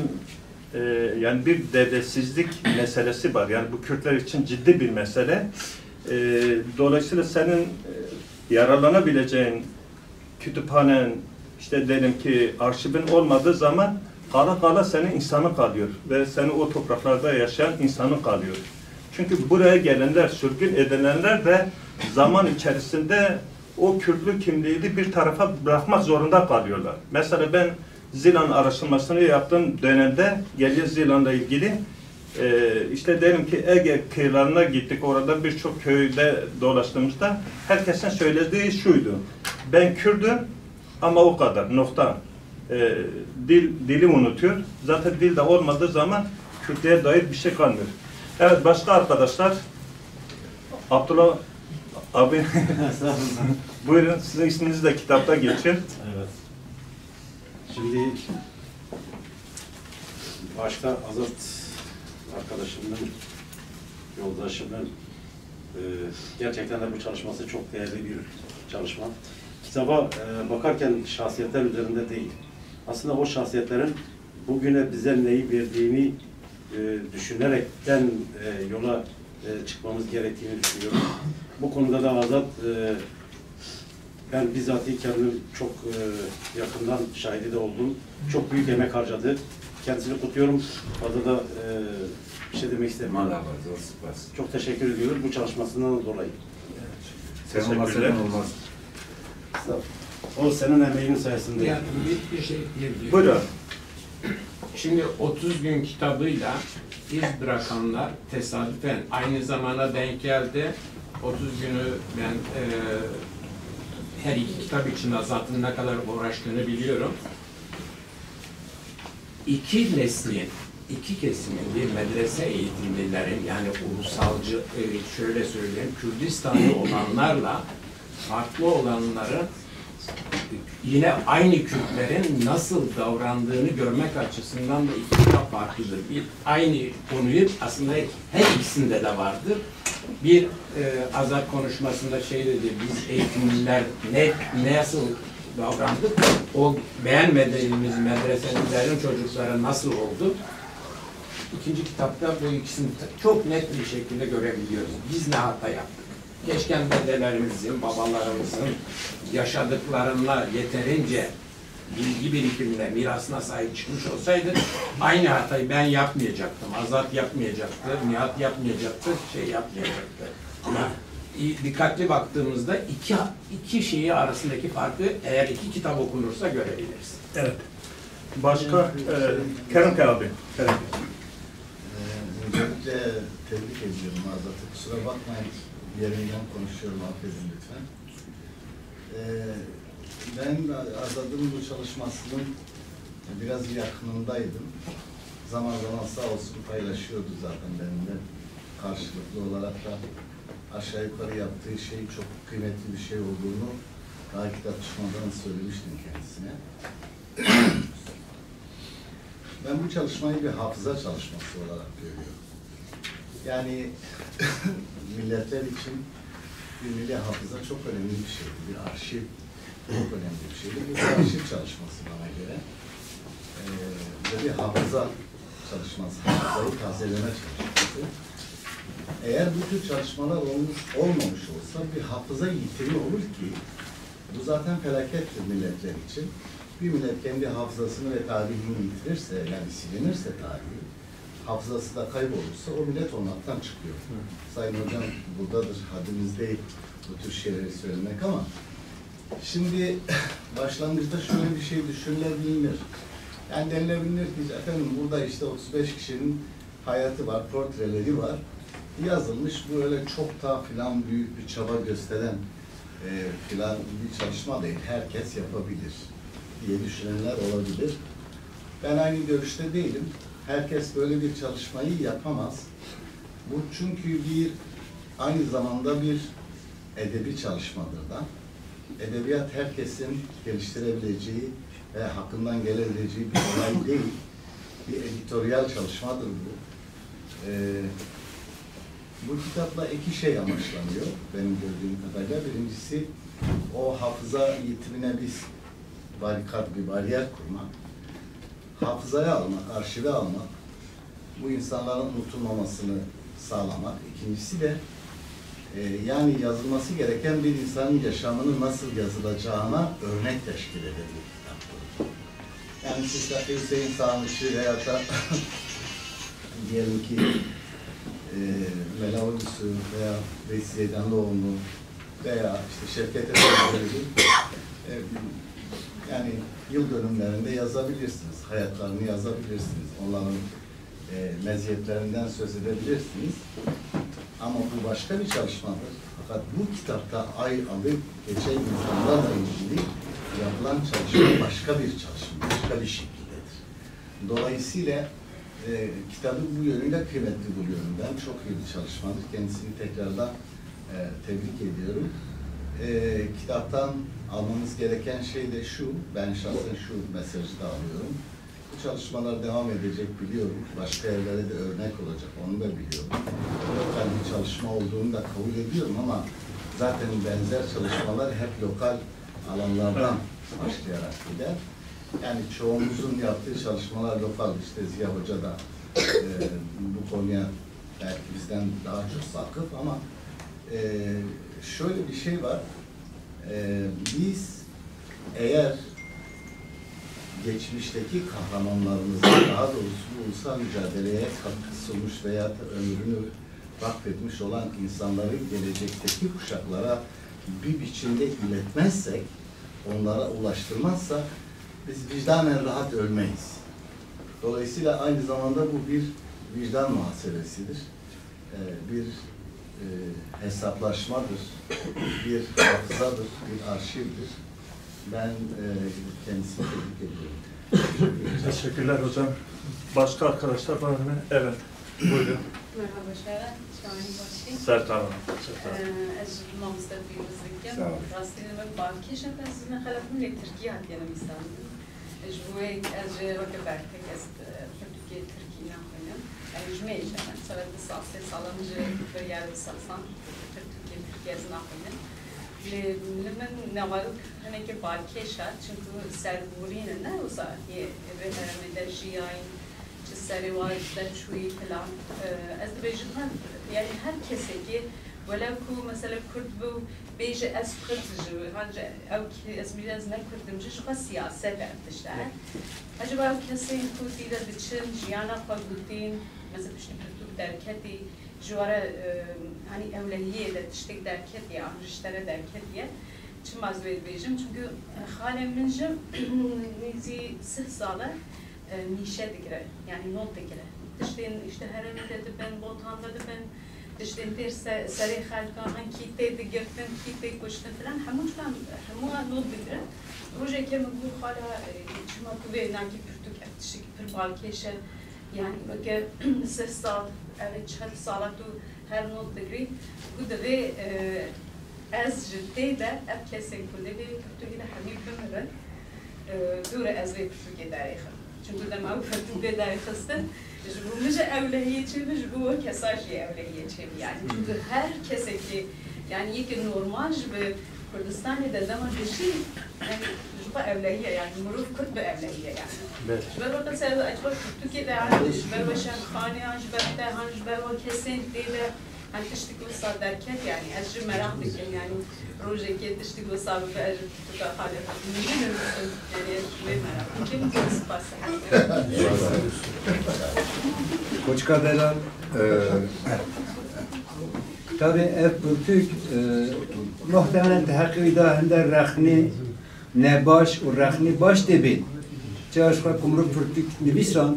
yani bir dedesizlik meselesi var. Yani bu Kürtler için ciddi bir mesele. Dolayısıyla senin yararlanabileceğin kütüphanen, işte diyelim ki arşivin olmadığı zaman kala senin insanın kalıyor ve senin o topraklarda yaşayan insanın kalıyor. Çünkü buraya gelenler, sürgün edilenler de zaman içerisinde o Kürtlü kimliğini bir tarafa bırakmak zorunda kalıyorlar. Mesela ben Zilan araştırmasını yaptığım dönemde Geliyor Zilan'la ilgili işte diyelim ki Ege kıyılarına gittik, orada birçok köyde dolaştığımızda herkesin söylediği şuydu: ben Kürdüm ama o kadar, nokta. Dili unutuyor. Zaten dil de olmadığı zaman Kürtlüğe dair bir şey kalmıyor. Evet, başka arkadaşlar. Abdullah abi buyurun, sizin isminiz de kitapta geçiyor. Evet. Şimdi başta Azat arkadaşımın, yoldaşımın gerçekten de bu çalışması çok değerli bir çalışma. Kitaba bakarken şahsiyetler üzerinde değil, aslında o şahsiyetlerin bugüne bize neyi verdiğini düşünerekten yola çıkmamız gerektiğini düşünüyorum. Bu konuda da Azat, ben bizzat kendim çok yakından şahidi de oldum. Çok büyük emek harcadı. Kendisini kutluyorum. Fazla da bir şey demek istemiyorum. Çok teşekkür ediyorum bu çalışmasından dolayı. Sen olmazsan olmaz. O senin emeğinin sayesinde. Yani bir şey diyebilirim. Buyurun. Şimdi 30 gün kitabıyla İz Bırakanlar tesadüfen aynı zamana denk geldi. 30 günü ben her iki kitap için Azat'ın ne kadar uğraştığını biliyorum. İki neslin, iki kesimin, bir medrese eğitimlilerin, yani ulusalcı, şöyle söyleyeyim, Kürdistanlı olanlarla farklı olanların yine aynı Kürtlerin nasıl davrandığını görmek açısından da iki kitap farklıdır. Bir, aynı konuyu aslında her ikisinde de vardır. Bir Azat konuşmasında şey dedi, biz eğitimliler nasıl davrandık, o beğenmediğimiz medreselerin çocukları nasıl oldu? İkinci kitapta bu ikisini çok net bir şekilde görebiliyoruz. Biz ne hata yaptık? Keşke dedelerimizin, babalarımızın yaşadıklarına yeterince bilgi birikimine, mirasına sahip çıkmış olsaydı aynı hatayı ben yapmayacaktım, Azat yapmayacaktı, Nihat yapmayacaktı, şey yapmayacaktı. Yani dikkatli baktığımızda iki şeyi arasındaki farkı eğer iki kitap okunursa görebiliriz. Evet. Başka Kerem abi. Öncelikle tebrik ediyorum Azat'ı. Kusura bakmayın. yerimden konuşuyorum, affedin lütfen. Ben Azad'ın bu çalışmasının biraz yakınındaydım. Zaman zaman sağ olsun paylaşıyordu zaten benimle. Karşılıklı olarak da aşağı yukarı yaptığı şey çok kıymetli bir şey olduğunu daha kitap çıkmadan söylemiştim kendisine. Ben bu çalışmayı bir hafıza çalışması olarak görüyorum. Yani milletler için bir milli hafıza çok önemli bir şeydi. Bir arşiv çok önemli bir şeydi. Bu bir arşiv çalışması bana göre. Ve bir hafıza çalışması, hafızayı tazeleme çalışması. Eğer bu tür çalışmalar olmamış olsa bir hafıza yitimi olur ki bu zaten felakettir milletler için. Bir millet kendi hafızasını ve tarihini yitirirse, yani silinirse tarihi, hafızası da kaybolursa o millet olmaktan çıkıyor. Sayın Hocam buradadır, haddimiz değil bu tür şeyleri söylemek ama şimdi başlangıçta şöyle bir şey düşünülebilir. Yani denilebilir ki efendim burada işte 35 kişinin hayatı var, portreleri var. Yazılmış böyle çok da filan büyük bir çaba gösteren filan bir çalışma değil. Herkes yapabilir diye düşünenler olabilir. Ben aynı görüşte değilim. Herkes böyle bir çalışmayı yapamaz. Bu çünkü aynı zamanda bir edebi çalışmadır da. Edebiyat herkesin geliştirebileceği ve hakkından gelebileceği bir olay değil. Bir editoryal çalışmadır bu. Bu kitapla iki şey amaçlanıyor benim gördüğüm kadarıyla. Birincisi o hafıza yitimine biz bir bariyer kurmak, hafızaya almak, arşive almak, bu insanların unutulmamasını sağlamak. İkincisi de yani yazılması gereken bir insanın yaşamını nasıl yazılacağına örnek teşkil eden bir kitaptır. Yani siz de Hüseyin Sağmış'ı veya da diyelim ki Melavusu veya Veys Zeydanlıoğlu veya işte Şevket Efendi'yi yani yıl dönümlerinde yazabilirsiniz, hayatlarını yazabilirsiniz, onların meziyetlerinden söz edebilirsiniz. Ama bu başka bir çalışmadır. Fakat bu kitapta ay alıp geçen insanlarla ilgili yapılan çalışma başka bir çalışma, başka bir şekildedir. Dolayısıyla kitabı bu yönüyle kıymetli buluyorum. Ben çok iyi bir çalışmadır. Kendisini tekrardan tebrik ediyorum. Kitaptan almamız gereken şey de şu, ben şahsen şu mesajı da alıyorum. Bu çalışmalar devam edecek biliyorum. Başka yerlere de örnek olacak, onu da biliyorum. Lokal bir çalışma olduğunu da kabul ediyorum ama zaten benzer çalışmalar hep lokal alanlardan başlayarak gider. Yani çoğumuzun yaptığı çalışmalar lokal. İşte Ziya Hoca da bu konuya belki bizden daha çok vakıf ama şöyle bir şey var. Biz eğer geçmişteki kahramanlarımızın, daha doğrusu ulusal mücadeleye katkı sunmuş veya da ömrünü vakfetmiş olan insanları gelecekteki kuşaklara bir biçimde iletmezsek, onlara ulaştırmazsak biz vicdanen rahat ölmeyiz. Dolayısıyla aynı zamanda bu bir vicdan muhasebesidir. Bir hesaplaşmadır, bir hafızadır, bir arşivdir. Ben kendisini tebrik ediyorum. Teşekkürler hocam. Başka arkadaşlar var mı? Evet. Buyurun. Merhaba Şeren. Şahin Başkin. Sertan. Ez master fizikiyim. Rastine ve bankişim. Ben sizinle xalafım le Türkiye hatiyem istedim. Jwe ez vaka bertek ez Türkiye naxoyim. Jmeyiş ben. Salat sahse salamcı bir yer sasan Türkiye ez naxoyim. من نوارك هناك بالكيشة çünkü serburine ne olsa ve herhalde jiyain çizerevaç da çuyi falan az da bejman yani herkese ki ولا كو مثلا كرد بو بيجي از كرد جو هنج او كي از ميلاز نه كردم جو خاص سياسه تشتغل acaba kesin ku dile biçim jiyana qalbutin mesela işte Türk derketi jwara hani evliliğe de tiştek derket ya riştere derket ya çim mazvet bejim çünkü halem minjim nizi sahsala nişe digre yani not digre tişteyin işte herhalde de ben botanda da ben تشتين تير سري خالكان هن كيتي دقرتن كيتي كشتن فلان هموها نود بقرا روجا كم نقول خالها شما كوي ناكي برتوك افتشك بربالكيشة يعني بقى 6 سال أو 4 سالات هر نود بقري ودبي از جدي ده اب كسين كله بي برتوك ده حبيب بمرن دور از بي برتوك داريخه چون ده ما برتوك داريخه است جبو مش أولوية شيء جبو كساجي أولوية شيء يعني çünkü her keseki yani ilk normal جبو كردستان ده زمان بشي يعني جبو أولوية يعني مروف كت بأولوية يعني جبو وقت سألو أجبر تركيا ده عن جبو وشان خاني عن جبو ده عن جبو كسين ده عن تشتكي صادركت يعني أجر مراح بكين يعني روجي كي تشتكي صار بأجر تقال من يعني جبو مراح بكين كوس باس Koçka Delal, tabi ev Türk muhtemelen tehakki da hende rakhni ne baş o rakhni baş debin. Çalışma kumru Türk nivisan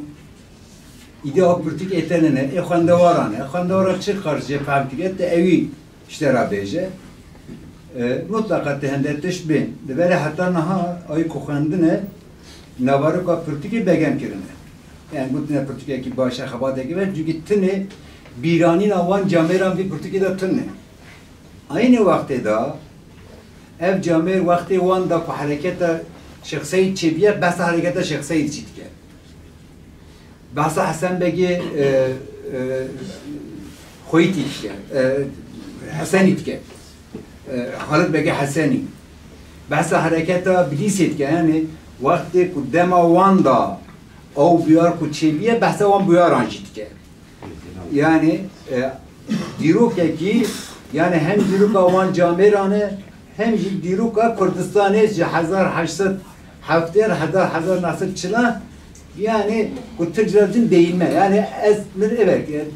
İdeal Türk etenene ekhandavarana çıkar cephamkiyet de evi işlere beje. Mutlaka hende teşbin. Böyle hatta naha ay kokandine navarı ka Türk'ü begem kirine. Yani bu tane Türkiye'deki başa xabadaki ve çünkü tane birani avan cameran bir Türkiye'de tane. Aynı vakte da ev camer vakti wan da harekete şahsi çebiye bas harekete şahsi çitke. Bas Hasan Begi خویت که حسنی که خالد بگه حسنی بحث حرکت بلیسید که یعنی وقتی قدام وان دا او بیار کچیبیه بحث وان بیار آنجید که yani دیروکه کی yani hem دیروکا وان جامرانه hem دیروکا کردستانه 1870 yani bu tecrübetin değinme yani evet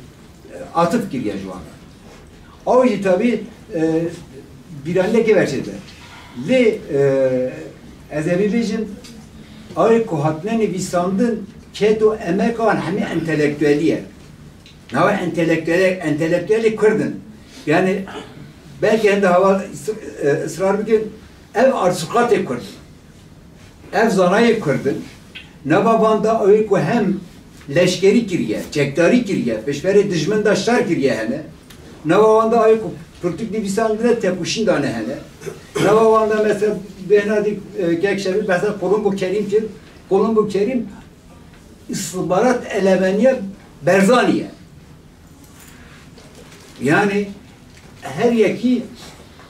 atıf giriyor şu anda. O yüzden tabi bir anne ki verçede. Le ezebibicim ay kuhatne nivîsandın kedo emekan hemi entelektüeliye. Nava entelektüeli Kürdün. Yani belki hem de hava ısrar bugün ev arsukat Kürdün. Ev zanayı Kürdün. Navavanda öyle ki hem leşkeri kiriye, çekdari kiriye, peşveri dijmen da şar kiriye hene. Navavanda öyle ki Türk nivîsandına tepuşin da ne hene. Navavanda mesela behnadik gekşevi mesela Kolumbu Kerim ki Kolumbu Kerim istihbarat elemeniye Berzaniye. Yani her yeki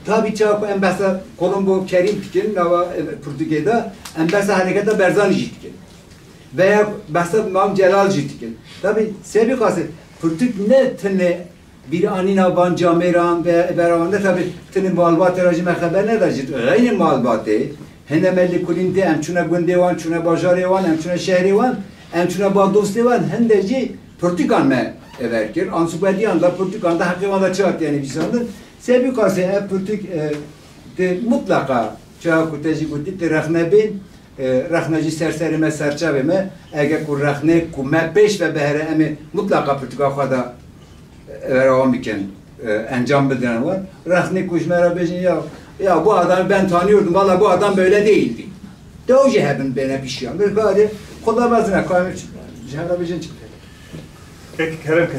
tabi çabuk embesa Kolumbu Kerim fikrin nava Portekiz'de embesa harekete Berzani jitkin. Veya bahsed Mam Celal jitkin. Tabi sebikası Portek ne tane bir anina ban cameran ve beravanda tabi tane malbat racime haber ne dacit. Gayri malbatı hene melli kulinde emçuna gündevan, çuna bajarevan, emçuna şehrevan, emçuna badostevan hendeci Portekan me everkir. Ansubediyan da Portekan'da hakimada çıkart yani bir sandın. Sebikası Portek de mutlaka çağı kuteci kutit rahnebin rahneci serserime serçaveme eğer ku rahne kume peş ve behere emi mutlaka Portek'a kadar devam iken encam bediren var. Rahne kuşmera bejin ya bu adamı ben tanıyordum. Vallahi bu adam böyle değildi. De o cehebin bana bir şey yapıyor. Böyle kullanmazına koymuş. Cehebin bejin çıktı. Peki Kerem.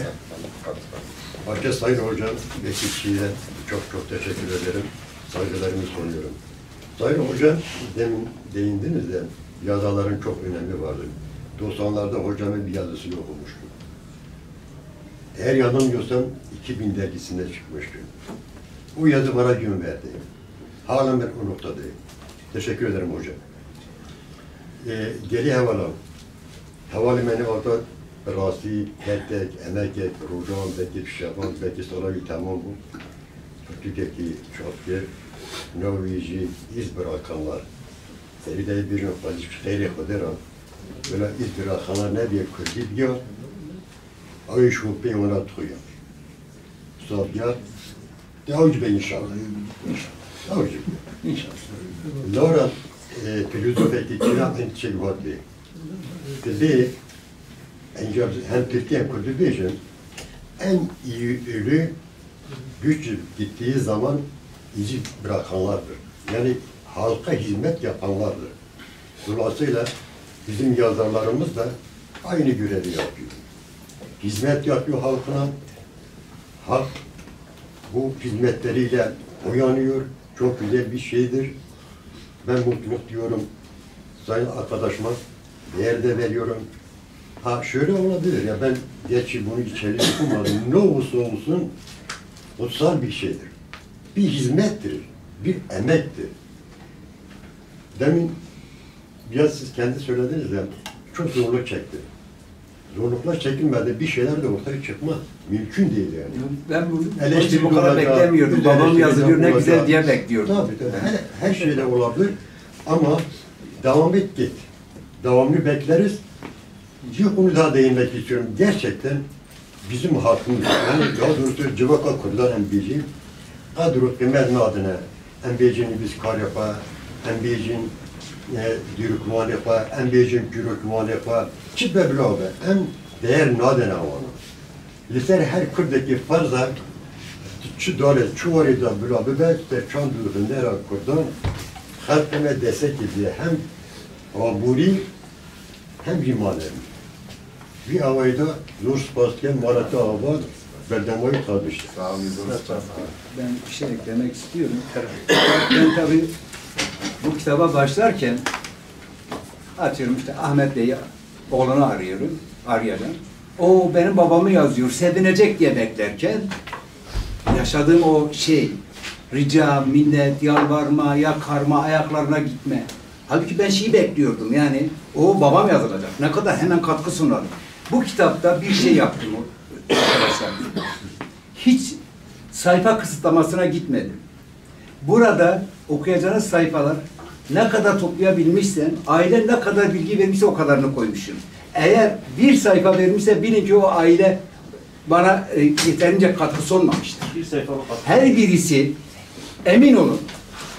Herkes Sayın Hocam ve kişiye çok teşekkür ederim. Saygılarımı sunuyorum. Sayın Hocam demin değindiniz de yazıların çok önemi vardı. 90'larda hocamın bir yazısını okumuştum. Eğer yanılmıyorsam 2000 dergisinde çıkmıştı. Bu yazı bana gün verdi. Halen ben o noktadayım. Teşekkür ederim hocam. Geri havalimanı orada Rasi, Kertek, Emekek, Rujan, belki Şaban, belki Salavi tamam bu. Türkiye'deki şoför, Norveji, iz bırakanlar. Seride bir noktada şehri kuduran. Böyle iz bırakanlar ne diye Kürt'ü diyor. Ay şu bir ona tutuyor. Sabiyat, deavcı be inşallah. Deavcı be. İnşallah. Laura, filozof etikçiler en şey vardı. Bizi hem Türkiye hem Kürt'ü en iyi ölü güç gittiği zaman izi bırakanlardır. Yani halka hizmet yapanlardır. Dolayısıyla bizim yazarlarımız da aynı görevi yapıyor. Hizmet yapıyor halkına. Halk bu hizmetleriyle uyanıyor. Çok güzel bir şeydir. Ben mutluluk diyorum sayın arkadaşıma. Değer de veriyorum. Ha şöyle olabilir ya, ben gerçi bunu içeri okumadım. Ne olursa olsun kutsal bir şeydir. Bir hizmettir. Bir emektir. Demin biraz siz kendi söylediniz ya, çok zorluk çekti. Zorluklar çekilmedi, bir şeyler de ortaya çıkmaz. Mümkün değil yani. Ben bu Eleştiri bu kadar olacak, beklemiyordum. bir Babam eleştiri yazılıyor ne olacak. güzel diye bekliyordum. Tabii. Her şeyde olabilir ama devam et git. Devamlı bekleriz. Bir konu daha değinmek istiyorum. Gerçekten bizim halkımız, yani daha doğrusu Civaka Kurdan Embeci, kadro kıymet adına Embeci'ni biz kar yapar, Embeci'nin dürükman yapar, Embeci'nin dürükman yapar, çipe bile abi, en değer nadene var. Liser her Kurdaki fazla şu dole çuvarı da bile be işte çandırın nere Kurdan halkına destek ediyor hem aburi hem limanevi. Bir havayda zor spasken Marat'a hava berdemayı kalmıştı. Sağ olun. Ben bir şey eklemek istiyorum. Ben tabii bu kitaba başlarken atıyorum işte Ahmet Bey'i, oğlunu arayacağım. O benim babamı yazıyor, sevinecek diye beklerken yaşadığım o şey, rica, minnet, yalvarma, yakarma, ayaklarına gitme. Halbuki ben şeyi bekliyordum yani, o babam yazılacak. Ne kadar hemen katkı sunarım. Bu kitapta bir şey yaptım arkadaşlar. Hiç sayfa kısıtlamasına gitmedim. Burada okuyacağınız sayfalar ne kadar toplayabilmişsen, aile ne kadar bilgi vermişse o kadarını koymuşum. Eğer bir sayfa vermişse bilin ki o aile bana yeterince katkısı olmamıştır. Bir sayfalık katkı. Her birisi, emin olun,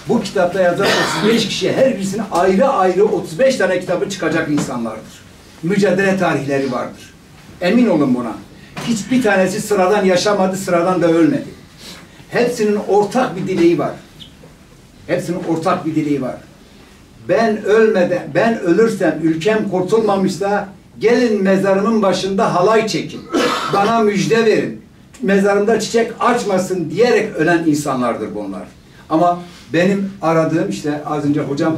bu kitapta yazan 35 kişi, her birisinin ayrı ayrı 35 tane kitabı çıkacak insanlardır. Mücadele tarihleri vardır. Emin olun buna. Hiçbir tanesi sıradan yaşamadı, sıradan da ölmedi. Hepsinin ortak bir dileği var. Hepsinin ortak bir dileği var. Ben ölürsem, ülkem kurtulmamışsa, gelin mezarımın başında halay çekin. Bana müjde verin. Mezarımda çiçek açmasın diyerek ölen insanlardır bunlar. Ama benim aradığım, işte az önce hocam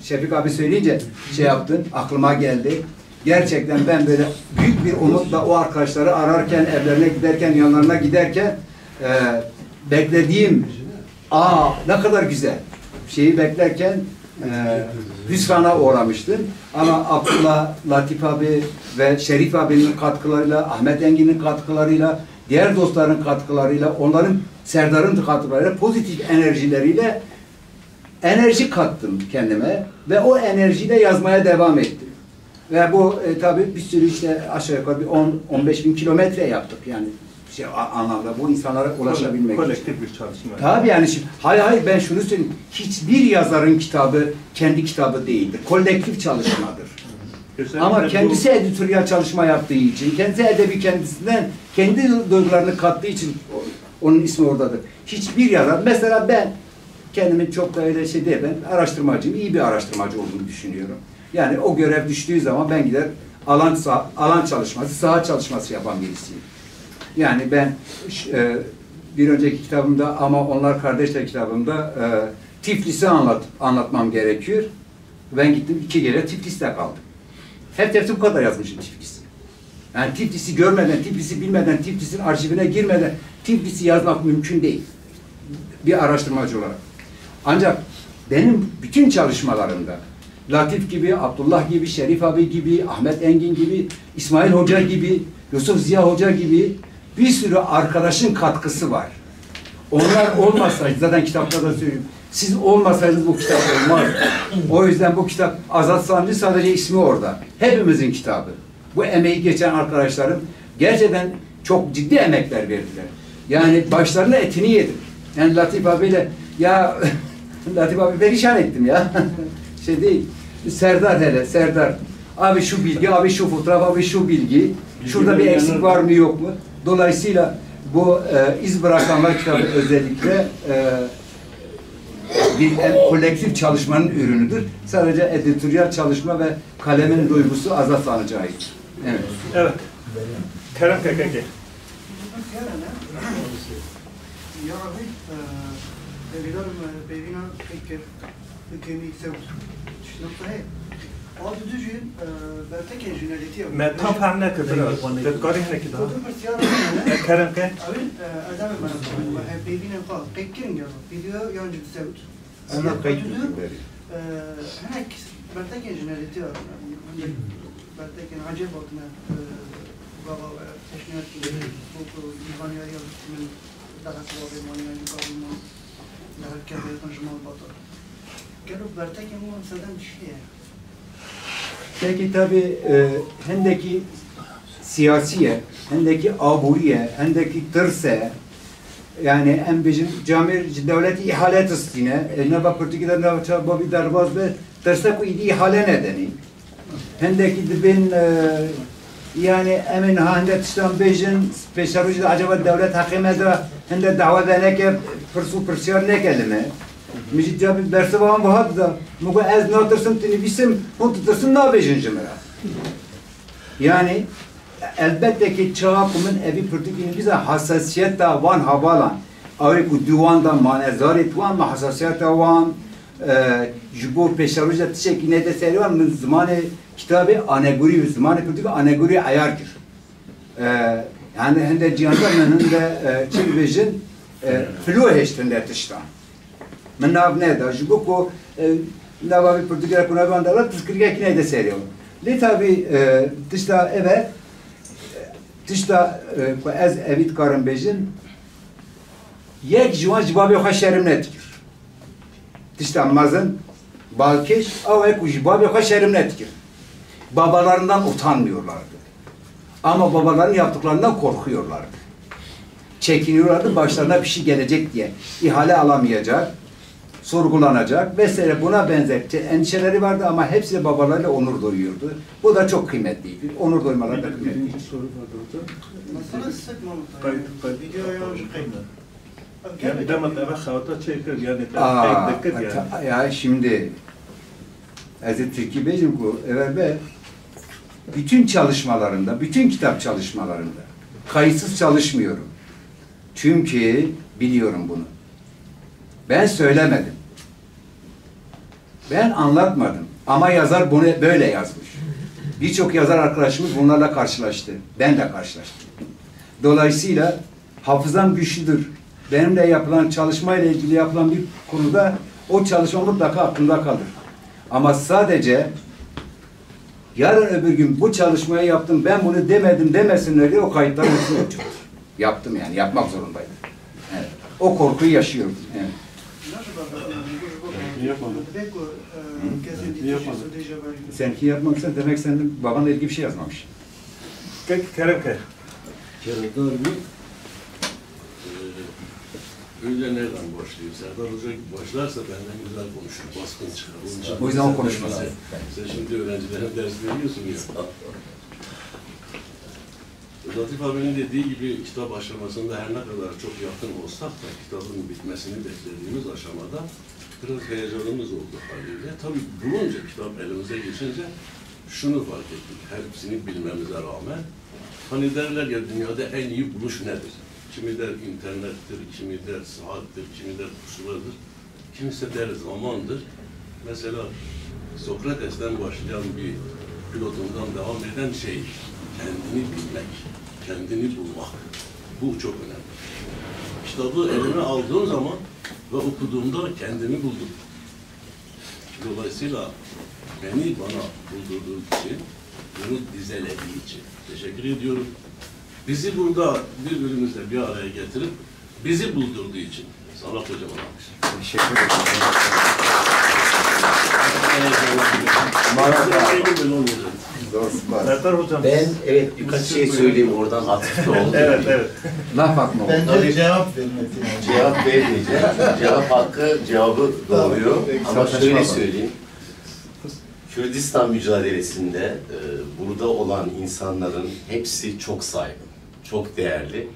Şefik abi söyleyince şey yaptın, aklıma geldi. Gerçekten ben böyle büyük bir umutla o arkadaşları ararken, evlerine giderken, yanlarına giderken beklediğim, ne kadar güzel şeyi beklerken hüsrana uğramıştım. Ama Abdullah, Latif abi ve Şerif abinin katkılarıyla, Ahmet Engin'in katkılarıyla, diğer dostların katkılarıyla, onların, Serdar'ın katkılarıyla, pozitif enerjileriyle enerji kattım kendime ve o enerjiyle yazmaya devam ettim. Ve bu tabii bir sürü işte aşağı yukarı bir 10-15 bin kilometre yaptık yani anlamda bu insanlara ulaşabilmek için. Kolektif bir çalışma. Tabii yani şimdi, hayır ben şunu söyleyeyim. Hiçbir yazarın kitabı kendi kitabı değildir. Kolektif çalışmadır. Ama kendisi editoryal çalışma yaptığı için, kendisi edebi kendisinden kendi duygularını kattığı için onun ismi oradadır. Hiçbir yazar, mesela ben kendimin çok da öyle şey değil, ben araştırmacıyım, iyi bir araştırmacı olduğunu düşünüyorum. Yani o görev düştüğü zaman ben gider alan çalışması, saha çalışması yapan birisiyim. Yani ben bir önceki kitabımda ama onlar kardeşler kitabımda Tiflis'i anlatmam gerekiyor. Ben gittim 2 gece Tiflis'te kaldım. Hep bu kadar yazmışım Tiflis'i. Yani Tiflis'i görmeden, Tiflis'i bilmeden, Tiflis'in arşivine girmeden Tiflis'i yazmak mümkün değil. Bir araştırmacı olarak. Ancak benim bütün çalışmalarımda Latif gibi, Abdullah gibi, Şerif abi gibi, Ahmet Engin gibi, İsmail Hoca gibi, Yusuf Ziya Hoca gibi bir sürü arkadaşın katkısı var. Onlar olmasaydı, zaten kitapta da söylüyorum, siz olmasaydınız bu kitap olmaz. O yüzden bu kitap Azat Sancı sadece ismi orada. Hepimizin kitabı. Bu emeği geçen arkadaşlarım gerçekten çok ciddi emekler verdiler. Yani başlarına etini yedim. Yani Latif abiyle, ya Latif abi perişan ettim ya. Şey değil. Serdar hele, Serdar. Abi şu bilgi, abi şu fotoğraf, abi şu bilgi. Şurada bir eksik var mı yok mu? Dolayısıyla Bu iz bırakanlar kitabı özellikle bir kolektif çalışmanın ürünüdür. Sadece editoryal çalışma ve kalemin duygusu aza sanacağı için. Evet. Evet. Kerem KKK. ما تاب هم نکرد راست. دکاری نکرد. Kerem KKK. Peki tabi hendeki siyasiye, hendeki aburiye, hendeki tırse yani en bizim camir devleti ihalet istine ne bakırtıkiler ne çaba bir darbaz ve tırsa ku idi ihale nedeni hendeki dibin yani emin hande tiştan bejin peşarucu acaba devlet hakimede hende dava deneke fırsu pırsiyar ne kelime Mijit cevabı derse babam bu hatta mugu ez natırsın tinibisim hun tutursun ne bejin cimra yani elbette ki çağımın evi pırtıkini bize hassasiyet da van havalan avri ku divan da manezari tuan ma hassasiyet da van jibo peşarucu tişeki ne de seri var mı zamanı kitabı aneguri zamanı pırtıkı aneguri ayardır yani hende cihanda hende çil bejin flu heştinde tiştan من ناب نده جبو کو نوابی پرتغال کنار باندالا تذکریه کی نده سریال لیتابی تشتا evet tişta ez evit karın bejin yek jwan jbabe xwe şerim netikir tişta mazın balkeş av ek jbabe xwe şerim netikir babalarından utanmıyorlardı ama babaların yaptıklarından korkuyorlardı çekiniyorlardı başlarına bir şey gelecek diye ihale alamayacak sorgulanacak vesaire buna benzer endişeleri vardı ama hepsi babalarıyla onur duyuyordu. Bu da çok kıymetliydi. Onur duymaları da kıymetliydi. Bir soru vardı orada. Yani demet eve havata çekir yani tek yani. Ya şimdi Hazreti Türkiye Beyciğim evvel bütün çalışmalarında, bütün kitap çalışmalarında kayıtsız çalışmıyorum. Çünkü biliyorum bunu. Ben söylemedim. Ben anlatmadım. Ama yazar bunu böyle yazmış. Birçok yazar arkadaşımız bunlarla karşılaştı. Ben de karşılaştım. Dolayısıyla hafızam güçlüdür. Benimle yapılan çalışmayla ilgili yapılan bir konuda o çalışma mutlaka aklımda kalır. Ama sadece yarın öbür gün bu çalışmayı yaptım, ben bunu demedim demesinler diye o kayıtların hepsini ölçüyoruz. Yaptım yani, yapmak zorundaydım. Evet. O korkuyu yaşıyorum. Evet. Sen ki yapmamışsan demek senin babanla ilgili bir şey yazmamış. Kerem KKK. Kerem önce nereden başlayayım? Serdar Hoca başlarsa benden güzel konuşur, baskın çıkar. O yüzden o konuşmaz. Sen şimdi öğrencilere ders veriyorsun ya. Latif abinin dediği gibi kitap aşamasında her ne kadar çok yakın olsak da kitabın bitmesini beklediğimiz aşamada biraz heyecanımız oldu haliyle. Tabii bulunca kitap elimize geçince şunu fark ettik, hepsini bilmemize rağmen. Hani derler ya dünyada en iyi buluş nedir? Kimi der internettir, kimi der saattir, kimi der pusuladır, kimisi der zamandır. Mesela Sokrates'ten başlayan bir pilotundan devam eden şey, kendini bilmek, kendini bulmak. Bu çok önemli. Kitabı elime aldığım zaman ve okuduğumda kendimi buldum. Dolayısıyla beni bana buldurduğu için, bunu dizelediği için teşekkür ediyorum. Bizi burada birbirimizle bir araya getirip bizi buldurduğu için Salah Hocam'a almış. Teşekkür ederim. Serdar Hocam. Ben evet birkaç şey söyleyeyim oradan atıfta oldu. Evet, evet. Laf atma. Bence cevap vermedi. Cevap vermeyeceğim. Cevap hakkı cevabı doğuruyor. Ama şöyle söyleyeyim. Kürdistan mücadelesinde burada olan insanların hepsi çok saygın, çok değerli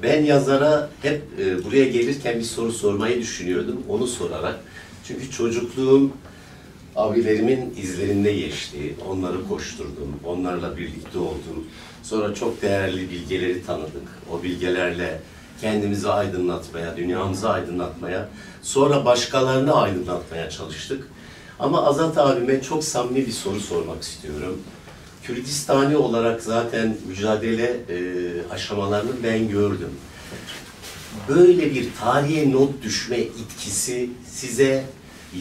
Ben yazara hep buraya gelirken bir soru sormayı düşünüyordum, onu sorarak. Çünkü çocukluğum abilerimin izlerinde geçti, onları koşturdum, onlarla birlikte oldum. Sonra çok değerli bilgeleri tanıdık. O bilgelerle kendimizi aydınlatmaya, dünyamızı aydınlatmaya, sonra başkalarını aydınlatmaya çalıştık. Ama Azat abime çok samimi bir soru sormak istiyorum. Kürdistani olarak zaten mücadele aşamalarını ben gördüm. Böyle bir tarihe not düşme itkisi size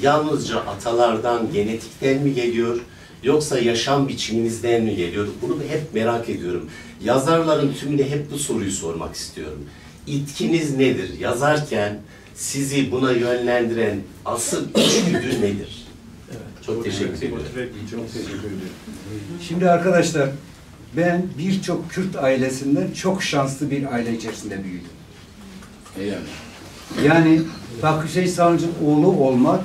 yalnızca atalardan, genetikten mi geliyor, yoksa yaşam biçiminizden mi geliyor? Bunu hep merak ediyorum. Yazarların tümüne hep bu soruyu sormak istiyorum. İtkiniz nedir? Yazarken sizi buna yönlendiren asıl içgüdü nedir? Çok teşekkür ederim. Çok teşekkür ederim. Şimdi arkadaşlar, ben birçok Kürt ailesinden çok şanslı bir aile içerisinde büyüdüm. Yani Bak Hüseyin Savcı'nın oğlu olmak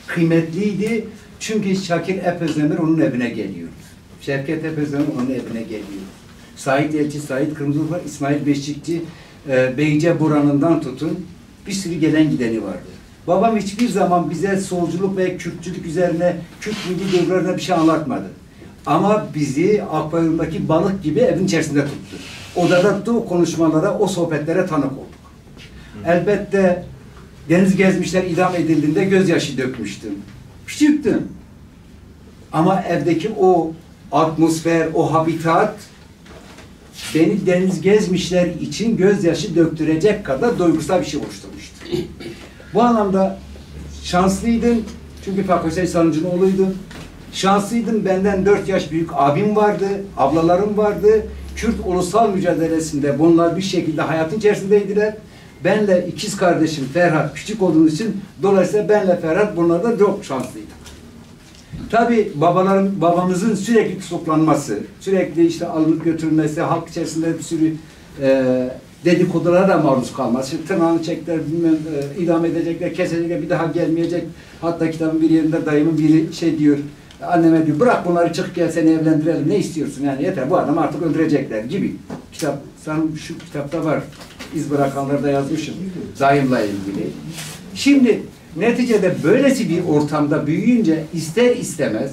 kıymetliydi. Çünkü Şakir Epezdemir onun evine geliyordu. Şevket Epezdemir onun evine geliyor. Said Elçi, Said Kırmızıoğlu, İsmail Beşikçi, Beyce Buran'ından tutun bir sürü gelen gideni vardı. Babam hiçbir zaman bize solculuk ve Kürtçülük üzerine, Kürt milli duygularına bir şey anlatmadı. Ama bizi akvaryumdaki balık gibi evin içerisinde tuttu. Odada tuttu, o konuşmalara, o sohbetlere tanık olduk. Elbette Deniz Gezmişler idam edildiğinde gözyaşı dökmüştüm. Küçüktüm. Ama evdeki o atmosfer, o habitat beni Deniz Gezmişler için gözyaşı döktürecek kadar duygusal bir şey oluşturmuştu. Bu anlamda şanslıydım. Çünkü Fakir Hüseyin Sarıncı'nın oğluydum. Şanslıydım. Benden 4 yaş büyük abim vardı, ablalarım vardı. Kürt ulusal mücadelesinde bunlar bir şekilde hayatın içerisindeydiler. Benle ikiz kardeşim Ferhat küçük olduğumuz için dolayısıyla benle Ferhat bunlardan çok şanslıydık. Tabii babamızın sürekli tutuklanması, sürekli işte alınıp götürülmesi, halk içerisinde bir sürü dedikodulara da maruz kalması. Şimdi tırnağını çektiler, bilmem idam edecekler, kesecekler, bir daha gelmeyecek. Hatta kitabın bir yerinde dayımın biri şey diyor, anneme diyor, bırak bunları çık gel seni evlendirelim, ne istiyorsun yani yeter, bu adamı artık öldürecekler gibi. Kitap, şu kitapta var, iz bırakanları da yazmışım, dayımla ilgili. Şimdi neticede böylesi bir ortamda büyüyünce ister istemez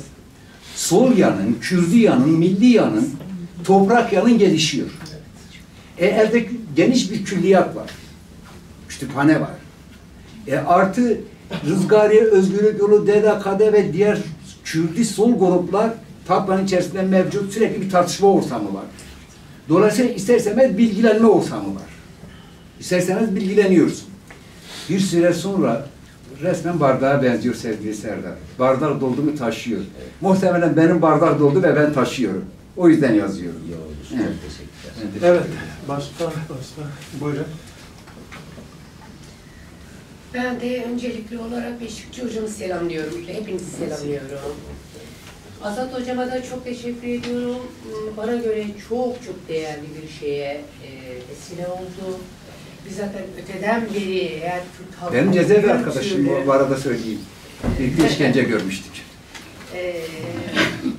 sol yanın, Kürdü yanın, milli yanın, toprak yanın gelişiyor. Elde geniş bir külliyat var. Kütüphane var. Artı Rızgariye, Özgürlük Yolu, DDKD ve diğer Kürdü sol gruplar tablanın içerisinde mevcut, sürekli bir tartışma ortamı var. Dolayısıyla isterseniz bilgilenme ortamı var. İsterseniz bilgileniyorsun. Bir süre sonra resmen bardağa benziyor sevgili Serdar. Bardak doldu mu taşıyor. Evet. Muhtemelen benim bardak doldu ve ben taşıyorum. O yüzden yazıyorum. Evet. Teşekkürler. Evet. Başka. Buyurun. Ben de öncelikli olarak Beşikçi hocamı selamlıyorum. Hepinizi selamlıyorum. Azat hocama da çok teşekkür ediyorum. Bana göre çok değerli bir şeye vesile oldu. Biz zaten öteden beri eğer Türk halkı... Benim cezaevi arkadaşım bu arada söyleyeyim. Bir işkence görmüştük.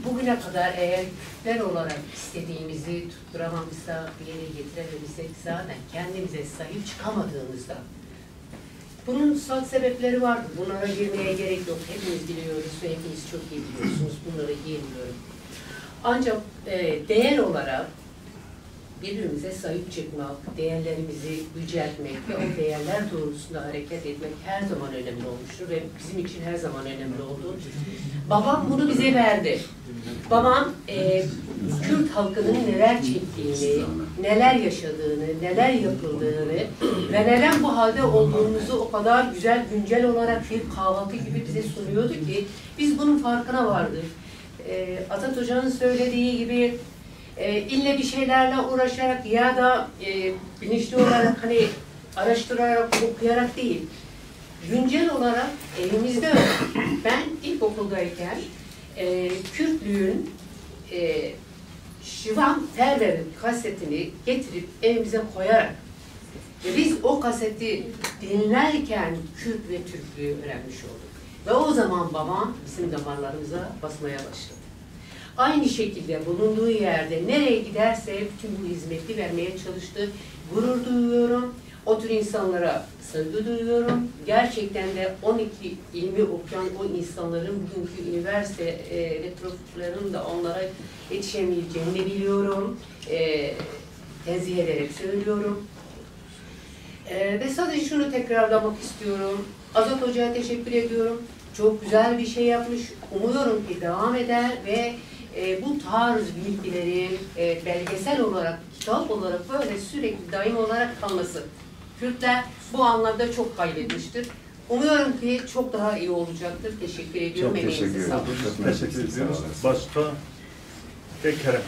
Bugüne kadar eğer Kürtler olarak istediğimizi tutturamamışsa, bir yere getirememizsek zaten kendimize sahip çıkamadığımızda bunun salt sebepleri vardır. Bunlara girmeye gerek yok. Hepimiz biliyoruz ve hepiniz çok iyi biliyorsunuz. Bunları girmiyorum. Ancak değer olarak birbirimize sahip çıkmak, değerlerimizi yüceltmek ve o değerler doğrultusunda hareket etmek her zaman önemli olmuştur ve bizim için her zaman önemli oldu. Babam bunu bize verdi. Babam Kürt halkının neler çektiğini, neler yaşadığını, neler yapıldığını ve neden bu halde olduğumuzu o kadar güzel, güncel olarak bir kahvaltı gibi bize sunuyordu ki biz bunun farkına vardık. Azat Hoca'nın söylediği gibi ille bir şeylerle uğraşarak ya da bilinçli olarak hani araştırarak, okuyarak değil, güncel olarak elimizde öğrendik. Ben ilkokuldayken Kürtlüğün Şivan Ferver'in kasetini getirip evimize koyarak ve biz o kaseti dinlerken Kürt ve Türklüğü öğrenmiş olduk. Ve o zaman babam bizim damarlarımıza basmaya başladı. Aynı şekilde bulunduğu yerde nereye giderse bütün bu hizmeti vermeye çalıştı. gurur duyuyorum. O tür insanlara saygı duyuyorum. Gerçekten de 12 ilmi okuyan o insanların bugünkü üniversite retrofitlerinin de onlara yetişemeyeceğini biliyorum. Tenzih ederek söylüyorum. Ve sadece şunu tekrarlamak istiyorum. Azat Hoca'ya teşekkür ediyorum. Çok güzel bir şey yapmış. Umuyorum ki devam eder ve bu tarz bilgilerin belgesel olarak, kitap olarak böyle sürekli daim olarak kalması. Kürtler bu anlamda çok kaybetmiştir. Umuyorum ki çok daha iyi olacaktır. Teşekkür ediyorum. Çok teşekkür ederim. Teşekkür ediyoruz. Başka Kerem.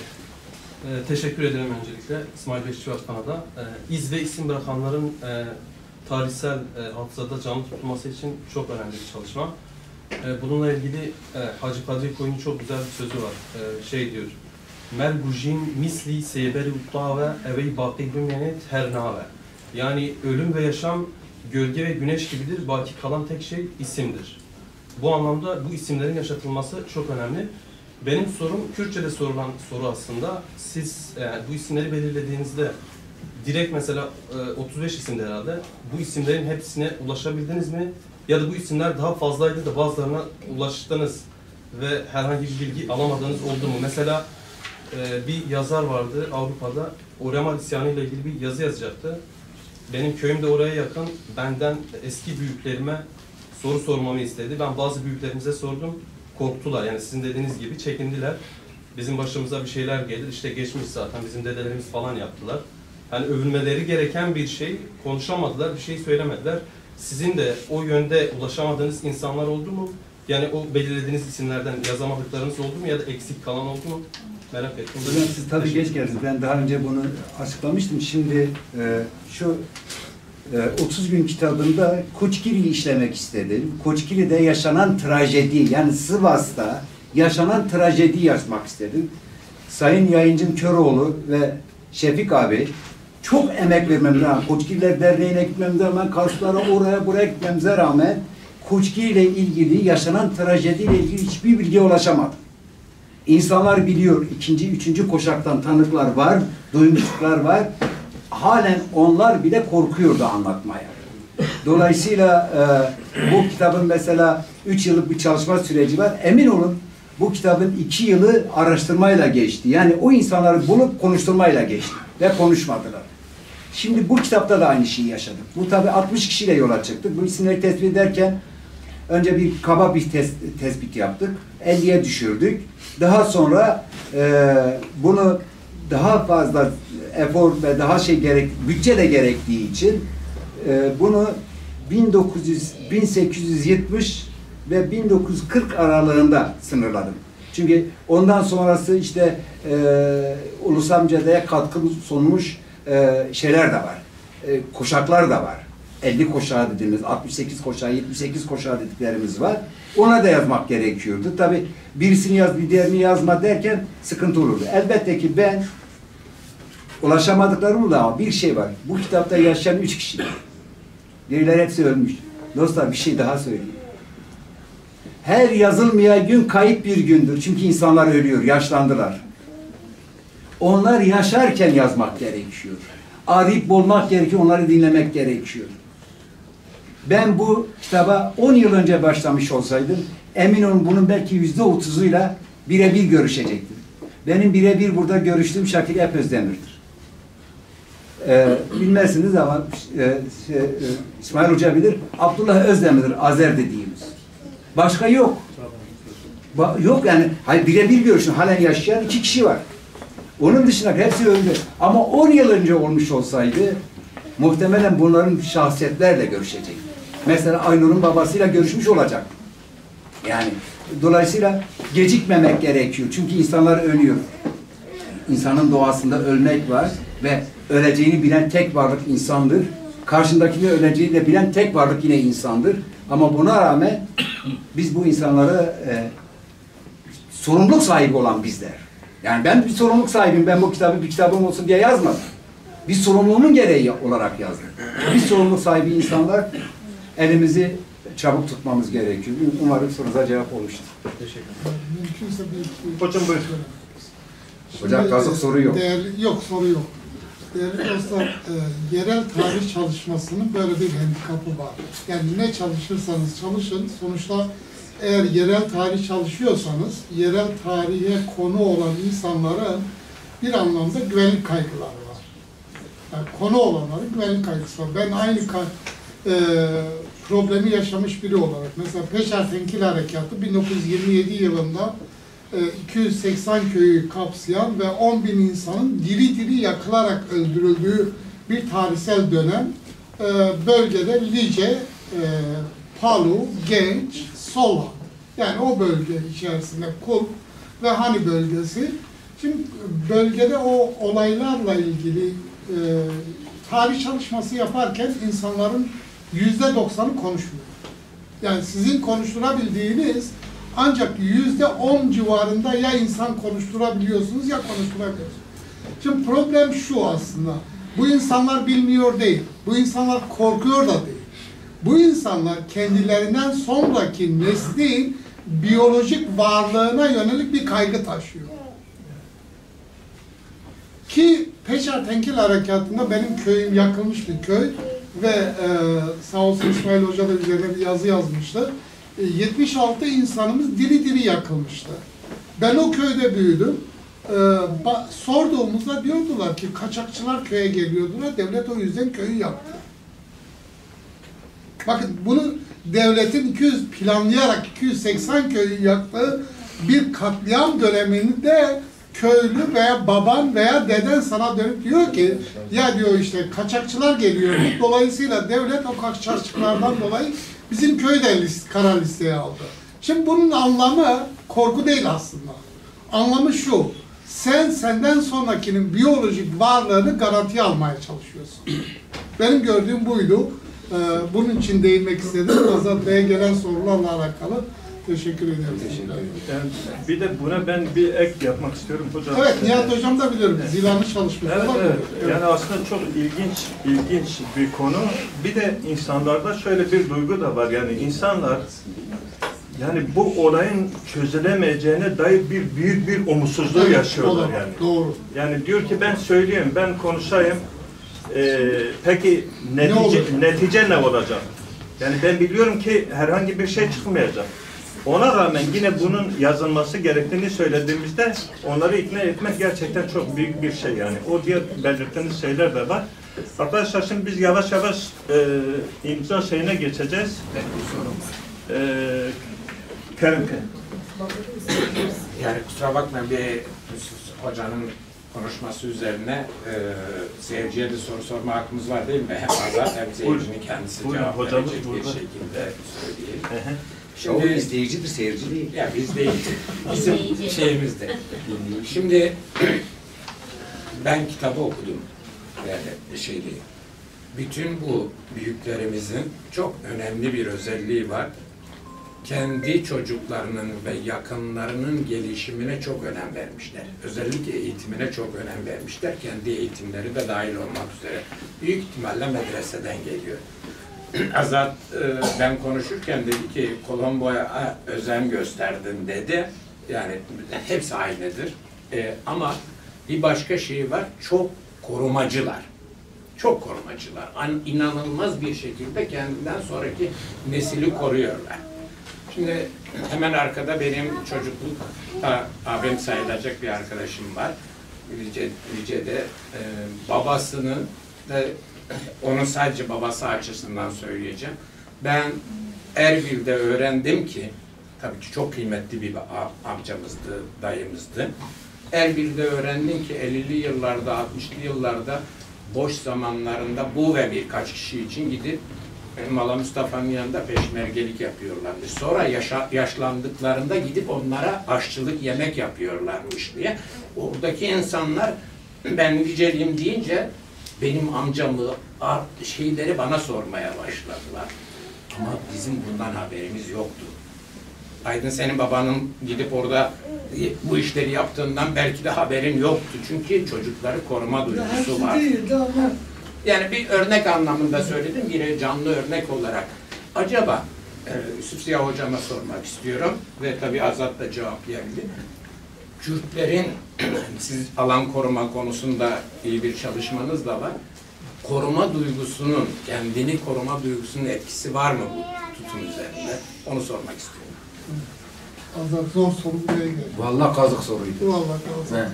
Teşekkür ederim öncelikle İsmail Beşikçi Başkan'a da. İz ve isim bırakanların tarihsel hafızada canlı tutulması için çok önemli bir çalışma. Bununla ilgili Hacı Kadri Koyun'un çok güzel bir sözü var. Şey diyor, Mel bujin misli seyberi uttave evey baki dünyenet her nave. Yani ölüm ve yaşam gölge ve güneş gibidir. Baki kalan tek şey isimdir. Bu anlamda bu isimlerin yaşatılması çok önemli. Benim sorum, Kürtçe'de sorulan soru aslında. Siz bu isimleri belirlediğinizde direkt mesela 35 isimde herhalde bu isimlerin hepsine ulaşabildiniz mi? Ya da bu isimler daha fazlaydı da bazılarına ulaştınız ve herhangi bir bilgi alamadığınız oldu mu? Mesela bir yazar vardı Avrupa'da, Oremal isyanı ile ilgili bir yazı yazacaktı. Benim köyüm de oraya yakın. Benden eski büyüklerime soru sormamı istedi. Ben bazı büyüklerimize sordum. Korktular. Yani sizin dediğiniz gibi çekindiler. Bizim başımıza bir şeyler gelir. İşte geçmiş zaten. Bizim dedelerimiz falan yaptılar. Yani övülmeleri gereken bir şey. Konuşamadılar. Bir şey söylemediler. Sizin de o yönde ulaşamadığınız insanlar oldu mu? Yani o belirlediğiniz isimlerden yazamadıklarınız oldu mu? Ya da eksik kalan oldu mu? Merak ettim. Hocam siz tabii geç geldiniz. Ben daha önce bunu açıklamıştım. Şimdi şu 30 gün kitabında Koçgiri'yi işlemek istedim. Koçgiri'de yaşanan trajedi, yani Sivas'ta yaşanan trajedi yazmak istedim. Sayın Yayıncım Köroğlu ve Şefik abi çok emek vermemize rağmen, Koçgiriler Derneği'ne gitmemize rağmen, Karslara oraya buraya gitmemize rağmen Koçgiri ile ilgili, yaşanan trajediyle ilgili hiçbir bilgiye ulaşamadım. İnsanlar biliyor, ikinci, üçüncü koşaktan tanıklar var, duymuşluklar var. Halen onlar bile korkuyordu anlatmaya. Dolayısıyla bu kitabın mesela 3 yıllık bir çalışma süreci var. Emin olun bu kitabın 2 yılı araştırmayla geçti. Yani o insanları bulup konuşturmayla geçti ve konuşmadılar. Şimdi bu kitapta da aynı şeyi yaşadık. Bu tabi 60 kişiyle yola çıktık. Bu isimleri tespit ederken önce bir kaba bir tespit yaptık. 50'ye düşürdük. Daha sonra bunu daha fazla efor ve daha bütçe de gerektiği için bunu 1870 ve 1940 aralığında sınırladım. Çünkü ondan sonrası işte Ulusal Mücadeleye katkı sunmuş şeyler de var. Koşaklar da var. 50 koşağı dediğimiz, 68 koşağı, 78 koşağı dediklerimiz var. Ona da yazmak gerekiyordu. Tabi birisini yaz, bir diğerini yazma derken sıkıntı olurdu. Elbette ki ben ulaşamadıklarım da ama bir şey var. Bu kitapta yaşayan 3 kişi. Birileri hepsi ölmüş. Dostlar bir şey daha söyleyeyim. Her yazılmayan gün kayıp bir gündür. Çünkü insanlar ölüyor, yaşlandılar. Onlar yaşarken yazmak gerekiyor. Arayıp bulmak gerekiyor, onları dinlemek gerekiyor. Ben bu kitaba 10 yıl önce başlamış olsaydım, emin olun bunun belki %30'uyla birebir görüşecektim. Benim birebir burada görüştüğüm Şakir Epözdemir'dir. Bilmezsiniz ama İsmail Hoca bilir, Abdullah Özdemir'dir, Azer dediğimiz. Başka yok. Yok yani, birebir görüştüm, halen yaşayan 2 kişi var. Onun dışında hepsi öldü. Ama 10 yıl önce olmuş olsaydı muhtemelen bunların şahsiyetlerle görüşecek. Mesela Aynur'un babasıyla görüşmüş olacak. Yani dolayısıyla gecikmemek gerekiyor. Çünkü insanlar ölüyor. İnsanın doğasında ölmek var ve öleceğini bilen tek varlık insandır. Karşındakini öleceğini de bilen tek varlık yine insandır. Ama buna rağmen biz bu insanlara sorumluluk sahibi olan bizler. Yani ben bir sorumluluk sahibiyim. Ben bu kitabı bir kitabım olsun diye yazmadım. Bir sorumluluğumun gereği olarak yazdım. Bir sorumluluk sahibi insanlar elimizi çabuk tutmamız gerekiyor. Umarım sorunuza cevap olmuştur. Teşekkür ederim. Mümkünse belki... Hocam buyurun. Hocam kazık soru yok. Yok soru yok. Değerli dostlar, yerel tarih çalışmasının böyle bir handikapı var. Yani ne çalışırsanız çalışın, sonuçta eğer yerel tarih çalışıyorsanız, yerel tarihe konu olan insanların bir anlamda güvenlik kaygıları var. Yani konu olanların güvenlik kaygısı var. Ben aynı problemi yaşamış biri olarak, mesela Peşertenkil Harekatı 1927 yılında 280 köyü kapsayan ve 10.000 insanın diri diri yakılarak öldürüldüğü bir tarihsel dönem. Bölgede Lice, Palu, Genç, Sola, yani o bölge içerisinde Kulp ve Hani bölgesi. Şimdi bölgede o olaylarla ilgili tarih çalışması yaparken insanların %90'ı konuşmuyor. Yani sizin konuşturabildiğiniz ancak %10 civarında ya insan konuşturabiliyorsunuz ya konuşturamıyorsunuz. Şimdi problem şu aslında. Bu insanlar bilmiyor değil. Bu insanlar korkuyor da değil. Bu insanlar kendilerinden sonraki neslin biyolojik varlığına yönelik bir kaygı taşıyor. Ki Peşertenkil Harekatı'nda benim köyüm yakılmış bir köy ve sağ olsun İsmail Hoca da üzerine bir yazı yazmıştı. 76 insanımız diri diri yakılmıştı. Ben o köyde büyüdüm. Sorduğumuzda diyordular ki kaçakçılar köye geliyordular, devlet o yüzden köyü yaktı. Bakın bunu devletin planlayarak 280 köyü yaktığı bir katliam döneminde köylü veya baban veya deden sana dönüp diyor ki ya diyor işte kaçakçılar geliyor. Dolayısıyla devlet o kaçakçılardan dolayı bizim köyü de kara listeye aldı. Şimdi bunun anlamı korku değil aslında. Anlamı şu. Sen senden sonrakinin biyolojik varlığını garantiye almaya çalışıyorsun. Benim gördüğüm buydu. Bunun için değinmek istedim. Azat Bey'e gelen sorularla alakalı. Teşekkür ederim. Yani bir de buna ben bir ek yapmak istiyorum hocam. Evet, Nihat Hocam da biliyorum. Zilan'ı çalışmış. Evet. Yani aslında çok ilginç bir konu. Bir de insanlarda şöyle bir duygu da var. Yani insanlar yani bu olayın çözülemeyeceğine dair büyük bir umutsuzluğu yaşıyorlar yani. Doğru. Yani diyor ki ben söyleyeyim, ben konuşayım. Peki netice ne olacak? Yani ben biliyorum ki herhangi bir şey çıkmayacak. Ona rağmen yine bunun yazılması gerektiğini söylediğimizde onları ikna etmek gerçekten çok büyük bir şey yani. O diğer belirttiğiniz şeyler de var. Arkadaşlar şimdi biz yavaş yavaş imza şeyine geçeceğiz. Kerim. Yani kusura bakmayın, bir hocanın konuşması üzerine seyirciye de soru sorma hakkımız var değil mi? Hem Azat hem seyircinin kendisi cevap verecek bir şekilde söyleyeyim. Şimdi izleyicidir, seyirci değil. Ya biz değil. Bizim şeyimizde. Şimdi ben kitabı okudum. Yani şey değil. Bütün bu büyüklerimizin çok önemli bir özelliği var. Kendi çocuklarının ve yakınlarının gelişimine çok önem vermişler. Özellikle eğitimine çok önem vermişler. Kendi eğitimleri de dahil olmak üzere. Büyük ihtimalle medreseden geliyor. Azat ben konuşurken dedi ki Colombo'ya özen gösterdin dedi. Yani hepsi aynıdır. Ama bir başka şey var. Çok korumacılar. Çok korumacılar. İnanılmaz bir şekilde kendinden sonraki nesili koruyorlar. Şimdi hemen arkada benim çocuklukta abim sayılacak bir arkadaşım var. Lice'de babasının ve onun sadece babası açısından söyleyeceğim. Ben Erbil'de öğrendim ki, tabii ki çok kıymetli bir amcamızdı, dayımızdı. Erbil'de öğrendim ki 50'li yıllarda, 60'lı yıllarda boş zamanlarında bu ve birkaç kişi için gidip Mala Mustafa'nın yanında peşmergelik yapıyorlarmış. Sonra yaşlandıklarında gidip onlara aşçılık, yemek yapıyorlarmış diye. Oradaki insanlar ben Liceliyim deyince benim amcamı, şeyleri bana sormaya başladılar. Ama bizim bundan haberimiz yoktu. Aydın senin babanın gidip orada bu işleri yaptığından belki de haberin yoktu. Çünkü çocukları koruma duygusu var. Yani bir örnek anlamında söyledim, bir canlı örnek olarak. Acaba Yusuf Ziya Hocam'a sormak istiyorum ve tabii Azat da cevaplayabilir. Kürtlerin, siz alan koruma konusunda iyi bir çalışmanız da var. Koruma duygusunun, kendini koruma duygusunun etkisi var mı bu tutum üzerinde? Onu sormak istiyorum. Azar zor soru buraya geldi. Vallahi kazık soruydu. Vallahi kazık. He.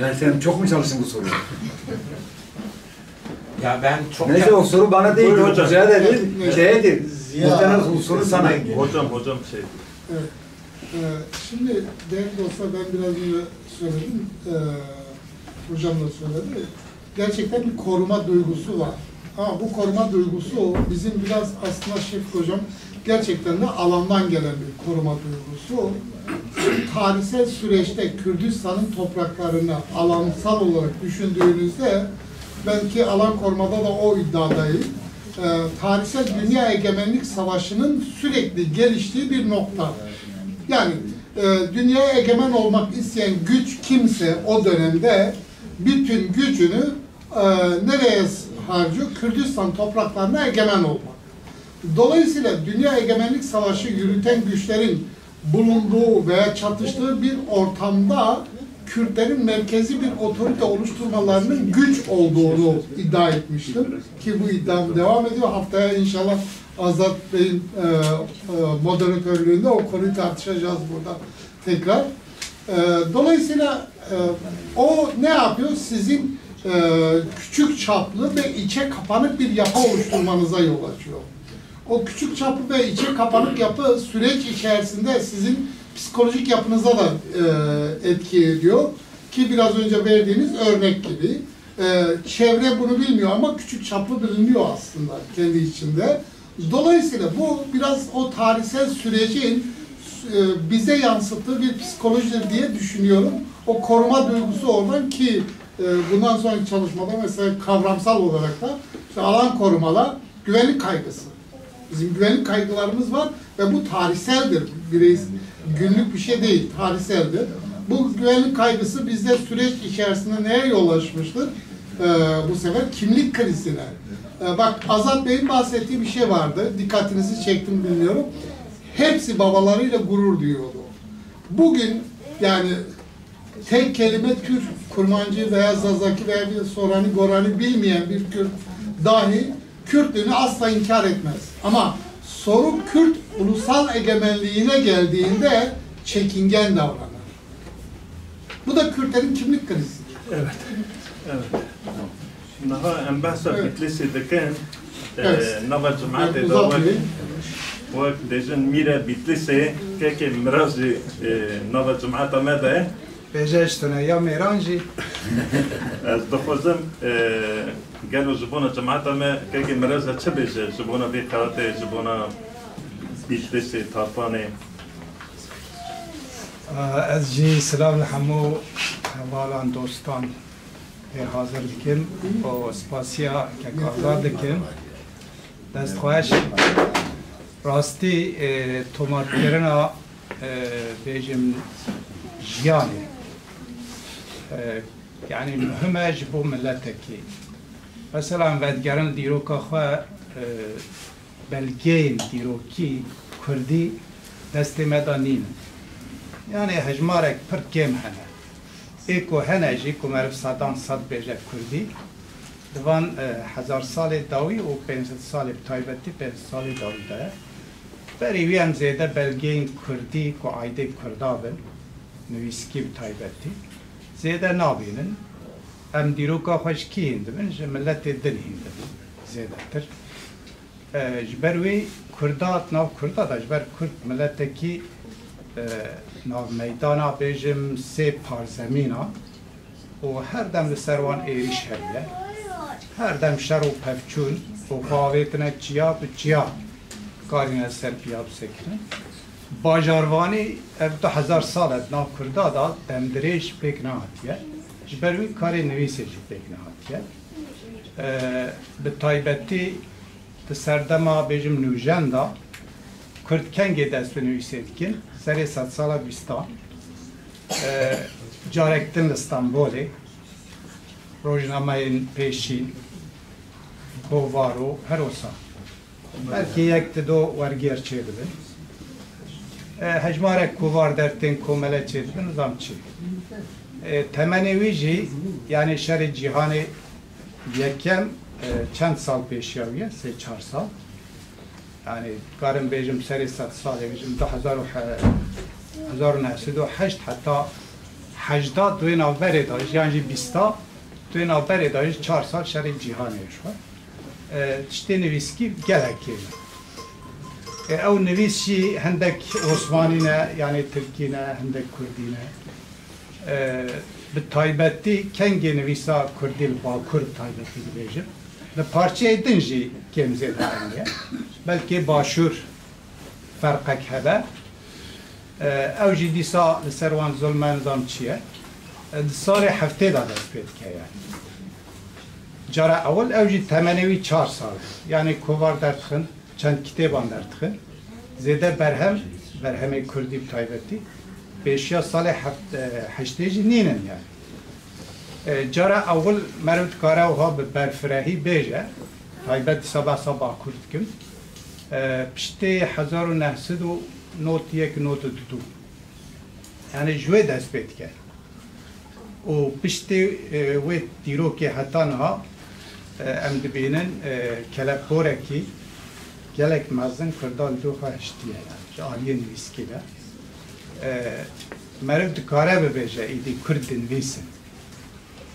Yani sen çok mu çalıştın bu soruyu? Ya ben çok... Neyse o soru bana değil, Buyurun hocam. hocaya da değil, şeye değil. Muhtemelen o soru sana. Hocam şey. Evet. Şimdi değerli dostlar, ben biraz önce söyledim, hocam da söyledi. Gerçekten bir koruma duygusu var. Ama bu koruma duygusu bizim biraz aslında Şefik hocam gerçekten de alandan gelen bir koruma duygusu. Tarihsel süreçte Kürdistan'ın topraklarını alansal olarak düşündüğünüzde, belki alan korumada da o iddiadayım. Tarihsel dünya egemenlik savaşının sürekli geliştiği bir nokta. Yani dünyaya egemen olmak isteyen güç kimse o dönemde bütün gücünü nereye harcıyor? Kürdistan topraklarına egemen olmak. Dolayısıyla dünya egemenlik savaşı yürüten güçlerin bulunduğu veya çatıştığı bir ortamda Kürtlerin merkezi bir otorite oluşturmalarının güç olduğunu iddia etmiştim. Ki bu iddiam devam ediyor. Haftaya inşallah Azat Bey'in moderatörlüğünde o konuyu tartışacağız burada tekrar. Dolayısıyla o ne yapıyor? Sizin küçük çaplı ve içe kapanık bir yapı oluşturmanıza yol açıyor. O küçük çaplı ve içe kapanık yapı süreç içerisinde sizin psikolojik yapınıza da etki ediyor. Ki biraz önce verdiğiniz örnek gibi. Çevre bunu bilmiyor ama küçük çaplı biliniyor aslında kendi içinde. Dolayısıyla bu biraz o tarihsel sürecin bize yansıttığı bir psikolojidir diye düşünüyorum. O koruma duygusu oradan ki bundan sonraki çalışmada mesela kavramsal olarak da işte alan korumala güvenlik kaygısı. Bizim güvenlik kaygılarımız var ve bu tarihseldir. Günlük bir şey değil, tarihseldir. Bu güvenlik kaygısı bizde süreç içerisinde neye yol açmıştır? Bu sefer kimlik krizine. Bak Azat Bey'in bahsettiği bir şey vardı. Dikkatinizi çektim bilmiyorum. Hepsi babalarıyla gurur duyuyordu. Bugün yani tek kelime Türk, Kurmancı veya Zazaki veya bir Sorani, Gorani bilmeyen bir Kürt dahi Kürtlüğünü asla inkar etmez. Ama sorun Kürt ulusal egemenliğine geldiğinde çekingen davranır. Bu da Kürtlerin kimlik krizidir. Evet. Evet. Naha em bahsa Bitlis'i diken nava cemaate da وقت دجن ميرا بيتلسي كاكي مرازي نظر جمعات ماذا بجاجتنا يا ميرانجي از دخوزم قالوا جبونا جمعات ما كاكي مرازا تشبج جبونا بي قراتي جبونا بيتلسي طرفاني از جي سلام الحمو والان دوستان حاضر دكم و سپاسیا كاكازار دكم دست خواهش راستی تومارکرنا بیجم جیانی یعنی مهمه جبو ملتکی مثلا ودگرن دیروکا خواه بلگین دیروکی کردی دست مدانین یعنی هجمارک پر کم هنه ایکو هنه جی که مرف صدان صد بیجه کردی دوان 1000 سال داوی و 500 سال بتایبتی 500 سال داوی ده بری هم زیده بلگین کردی که عایده کردابن نویسکی بتایبتی زیده نابینن ام دیروکا خوش کی هندبن جه ملت دل هندبن زیده تر جبروی کردات ناو کردات جبر کرد ملت کی ناو میدانا بیجم سه پار زمینا و هر دم لسروان ایریش هریه هر دم شر و پفچون و قاویتنه چیا به چیا کارینه سر پیاب سکنه باجاروانی اف 2000 سالت ناو کرده دا دمدریش پیک نهاتیه جبروی کاری نویسه جی پیک نهاتیه به تایبتی تسردما بیجم نوجن دا کرد کنگی دست به نویسه دکن سری 100 ساله بیستا جارکتن استانبولی روزنامه پیشین بوارو هر اوسا belki یک دو ورگیر چه بده hecmarek kuvar dertin komele çetin nizam çi. Temenevi jî yani şer cihanı yekem çend sal peşiyaviye 3-4 sal. Yani karın bejim seri 100 sal bejim 1908 hatta 80 دوی نوبری داشت یعنی 20 دوی نوبری داشت 4 سال شری جهانی شد تشتی نویسکی گلکی او نویسی هندک عثمانی نه یعنی ترکی نه هندک کردی نه به تایبتی کنگی نویسا کردی با کرد تایبتی بیجم به پارچه دنجی کمزه دارنگه بلکه باشور فرقک هده او جی دیسا لسروان ظلمان نظام چیه؟ سال هفته داده پید که یعنی جارا اول او جی تمنوی 4 سال یعنی کوار درتخن چند کتابان درتخن زیده برهم کردی بتایبتی بیشیا سال هشته جی نینن یعنی جارا اول مرود کاره ها به برفرهی بیجه تایبت سبا کرد کم پشته 1900 نوت یک نوت دو یعنی جوی دست بید کرد و پشتی وی دیرو که حتی نها ام دبینن کلب بورکی گلک مزن کردال دو خواهشتیه یعنی آلیه نویسکی ده مرد دکاره ببیجه ایدی کرد نویسن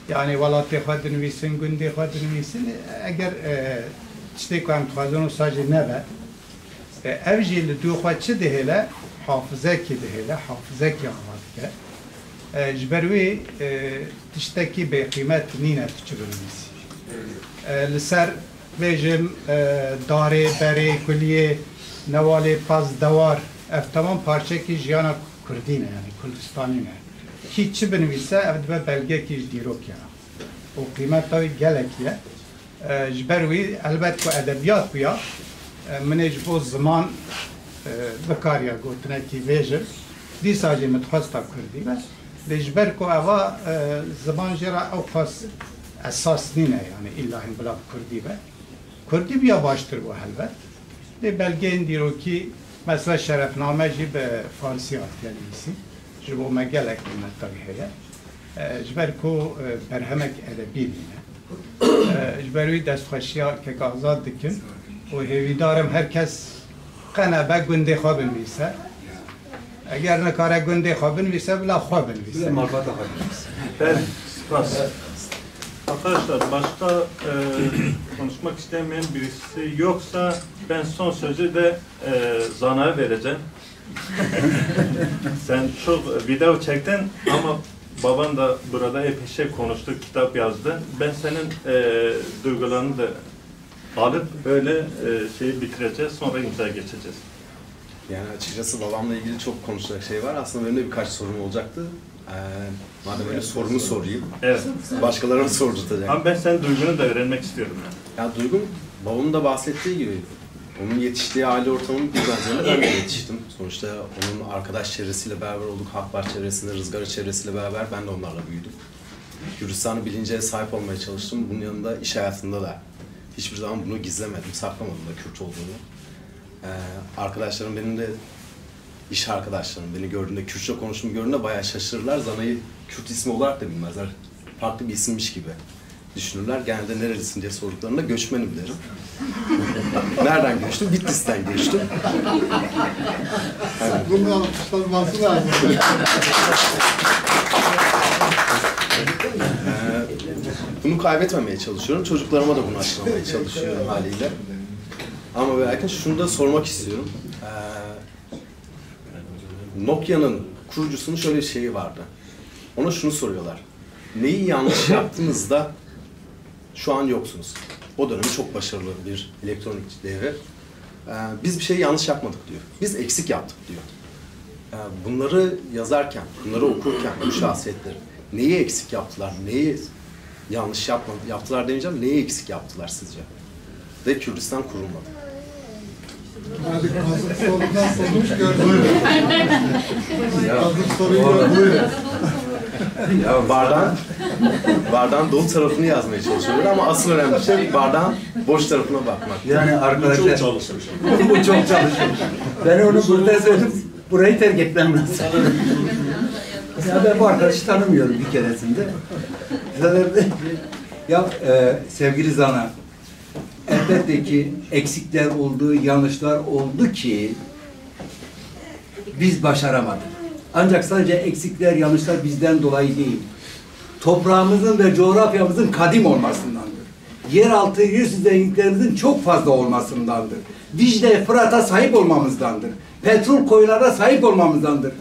یعنی ولاتی خواد نویسن گندی خواد نویسن اگر چطه که هم توازن و ساجه نبه اوجی لدو خواه چه دهیله حافظه کی دهیله حافظه کی آماد که جبروی تشتکی به قیمت نینه تچرونیسی لسر بیجم داره بره کلیه نواله پاز دوار اف تمام پارچه کی جیانا کردینه یعنی کردستانی نه کی چه بنویسه اف دبه بلگه کیش دیروک یعنی و قیمت تاوی گلکیه جبروی البته که ادبیات بیا منیج بو زمان بکاریا گوتنه کی ویژه دی ساجی متخصص کردی بس لجبر کو اوا زمان جرا او خاص اساس نینه یعنی الا هم بلا کردی به کردی بیا باشتر بو البته دی بلگه این دیرو کی مثلا شرفنامه جی به فارسی آتیالیسی جبو مگلک منطقه هیا جبر کو برهمک ادبی بینه جبروی دستخوشیا که آزاد دکن و هیویدارم هر کس قنبه گنده خواب بنویسه اگر نکاره گنده خواب بنویسه بلا خواب بنویسه Marifat akademisi. Ben spas. Arkadaşlar başka konuşmak istemeyen birisi yoksa ben son sözü de Zana'ya vereceğim. Sen çok video çektin ama baban da burada epey şey konuştu, kitap yazdı. Ben senin duygularını da alıp böyle şeyi bitireceğiz, sonra imza geçeceğiz. Yani açıkçası babamla ilgili çok konuşacak şey var. Aslında benim de birkaç sorum olacaktı. Madem öyle sorumu sorayım. Evet. Başkalarına sordurtacağım. Ama ben senin duygunu da öğrenmek istiyorum. Yani. Ya duygum, babamın da bahsettiği gibi, onun yetiştiği aile ortamının bir benzerine ben de yetiştim. Sonuçta onun arkadaş çevresiyle beraber olduk, Hakbar çevresinde, Rızgarı çevresiyle beraber ben de onlarla büyüdüm. Gürcistan'ı bilinceye sahip olmaya çalıştım. Bunun yanında iş hayatında da hiçbir zaman bunu gizlemedim, saklamadım da Kürt olduğunu. Arkadaşlarım benim de, iş arkadaşlarım beni gördüğünde, Kürtçe konuştuğumu gördüğünde bayağı şaşırırlar. Zana'yı Kürt ismi olarak da bilmezler. Farklı bir isimmiş gibi düşünürler. Genelde nerelisin diye sorduklarında göçmenim derim. Nereden göçtüm? Bitlis'ten göçtüm. Bunun alkışlanması lazım. Bunu kaybetmemeye çalışıyorum. Çocuklarıma da bunu aşılamaya çalışıyorum haliyle. Ama belki şunu da sormak istiyorum. Nokia'nın kurucusunun şöyle bir şeyi vardı. Ona şunu soruyorlar. Neyi yanlış yaptınız da şu an yoksunuz? O dönemi çok başarılı bir elektronik devre. Biz bir şey yanlış yapmadık diyor. Biz eksik yaptık diyor. Bunları yazarken, bunları okurken bu şahsiyetleri neyi eksik yaptılar, neyi yanlış yaptılar demeyeceğim, neyi eksik yaptılar sizce? Ve Kürdistan kurulmadı. Hadi hazır sorudan sonuç gördüm. Hazır soruyu gördüm. Ya bardağın dolu tarafını yazmaya çalışıyorlar ama asıl önemli şey bardağın boş tarafına bakmak. Yani arkadaşlar Çok çalışmış. bu çok çalışmış. Ben onu burada söyledim. Burayı terk etmem lazım. Ya ben bu arkadaşı tanımıyorum bir keresinde. Ya sevgili Zana, elbette ki eksikler oldu, yanlışlar oldu ki biz başaramadık. Ancak sadece eksikler, yanlışlar bizden dolayı değil. Toprağımızın ve coğrafyamızın kadim olmasındandır. Yeraltı, yerüstü zenginliklerimizin çok fazla olmasındandır. Dicle, Fırat'a sahip olmamızdandır. Petrol koylara sahip olmamızdandır.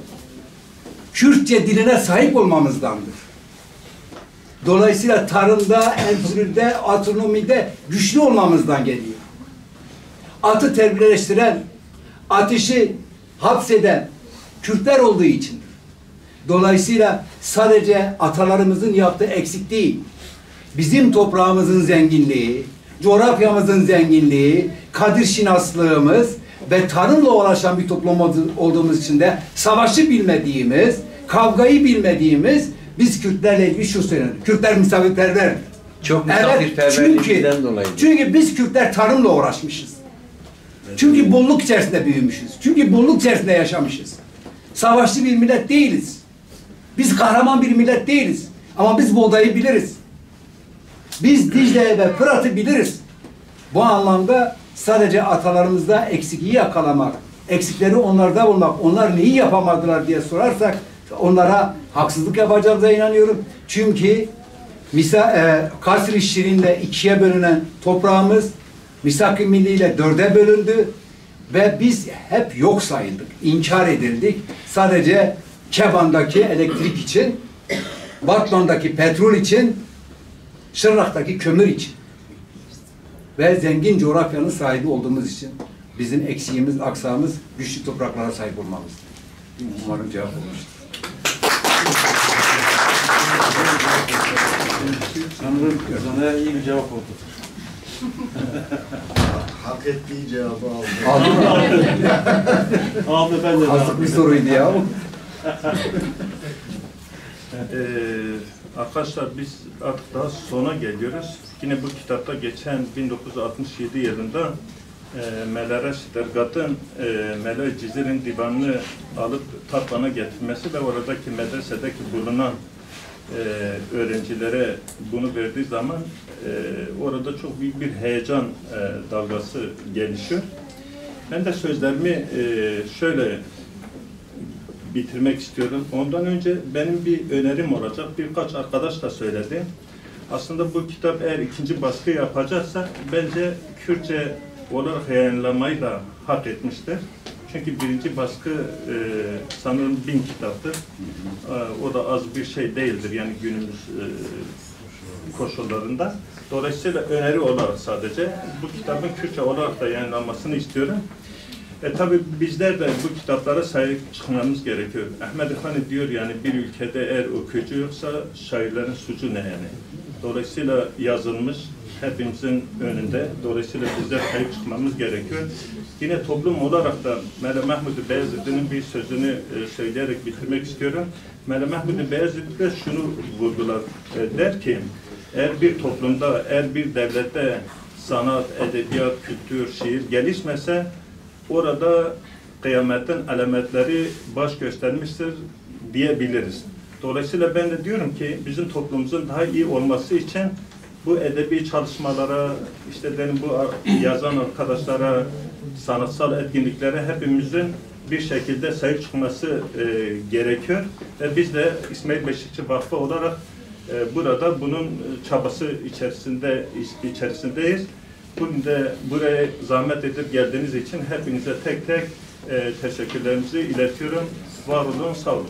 Kürtçe diline sahip olmamızdandır. Dolayısıyla tarımda, endüstride, astronomide güçlü olmamızdan geliyor. Atı terbiyeleştiren, ateşi hapseden Kürtler olduğu içindir. Dolayısıyla sadece atalarımızın yaptığı eksik değil. Bizim toprağımızın zenginliği, coğrafyamızın zenginliği, kadir şinaslığımız ve tarımla uğraşan bir toplum olduğumuz için de savaşı bilmediğimiz, kavgayı bilmediğimiz biz Kürtlerle ilgili şu söylenir. Kürtler misafirperver. Çok misafirperverliğinden dolayı. Çünkü biz Kürtler tarımla uğraşmışız. Çünkü bolluk içerisinde büyümüşüz. Çünkü bolluk içerisinde yaşamışız. Savaşçı bir millet değiliz. Biz kahraman bir millet değiliz. Ama biz buğdayı biliriz. Biz Dicle ve Fırat'ı biliriz. Bu anlamda sadece atalarımızda eksikliği yakalamak, eksikleri onlarda bulmak, onlar neyi yapamadılar diye sorarsak onlara haksızlık yapacağımıza inanıyorum. Çünkü Kasr-ı Şirin'le ikiye bölünen toprağımız Misak-ı Milli ile 4'e bölündü ve biz hep yok sayıldık, inkar edildik. Sadece Keban'daki elektrik için, Batman'daki petrol için, Şırnak'taki kömür için ve zengin coğrafyanın sahibi olduğumuz için bizim eksiğimiz, aksağımız güçlü topraklara sahip olmamız. Umarım cevap olmuştur. Sanırım sana iyi bir cevap oldu. Hak ettiği cevabı aldı. Aldı ben de. Hazır bir soruydu ya. Arkadaşlar biz artık daha sona geliyoruz. Yine bu kitapta geçen 1967 yılında Melare Şidergat'ın Mele Cizir'in divanını alıp Tatvan'a getirmesi ve oradaki medresedeki bulunan öğrencilere bunu verdiği zaman orada çok büyük bir heyecan dalgası gelişiyor. Ben de sözlerimi şöyle bitirmek istiyorum. Ondan önce benim bir önerim olacak. Birkaç arkadaş da söyledi. Aslında bu kitap eğer ikinci baskı yapacaksa bence Kürtçe olarak yayınlamayı da hak etmiştir. Çünkü birinci baskı sanırım 1000 kitaptır. O da az bir şey değildir yani günümüz koşullarında. Dolayısıyla öneri olarak sadece bu kitabın Kürtçe olarak da yayınlanmasını istiyorum. Tabii bizler de bu kitaplara sahip çıkmamız gerekiyor. Ahmet Efendi diyor yani bir ülkede eğer okuyucu yoksa şairlerin suçu ne yani? Dolayısıyla yazılmış hepimizin önünde. Dolayısıyla bizler sahip çıkmamız gerekiyor. Yine toplum olarak da Mele Mahmud Beyazıt'ın bir sözünü söyleyerek bitirmek istiyorum. Mele Mahmud Beyazıt de şunu vurgular. Der ki eğer bir toplumda, eğer bir devlette sanat, edebiyat, kültür, şiir gelişmese orada kıyametin alametleri baş göstermiştir diyebiliriz. Dolayısıyla ben de diyorum ki bizim toplumumuzun daha iyi olması için bu edebi çalışmalara, işte benim bu yazan arkadaşlara, sanatsal etkinliklere hepimizin bir şekilde sahip çıkması gerekiyor. Ve biz de İsmail Beşikçi Vakfı olarak burada bunun çabası içerisindeyiz. Bugün de buraya zahmet edip geldiğiniz için hepinize tek tek teşekkürlerimizi iletiyorum. Var olun, sağ olun.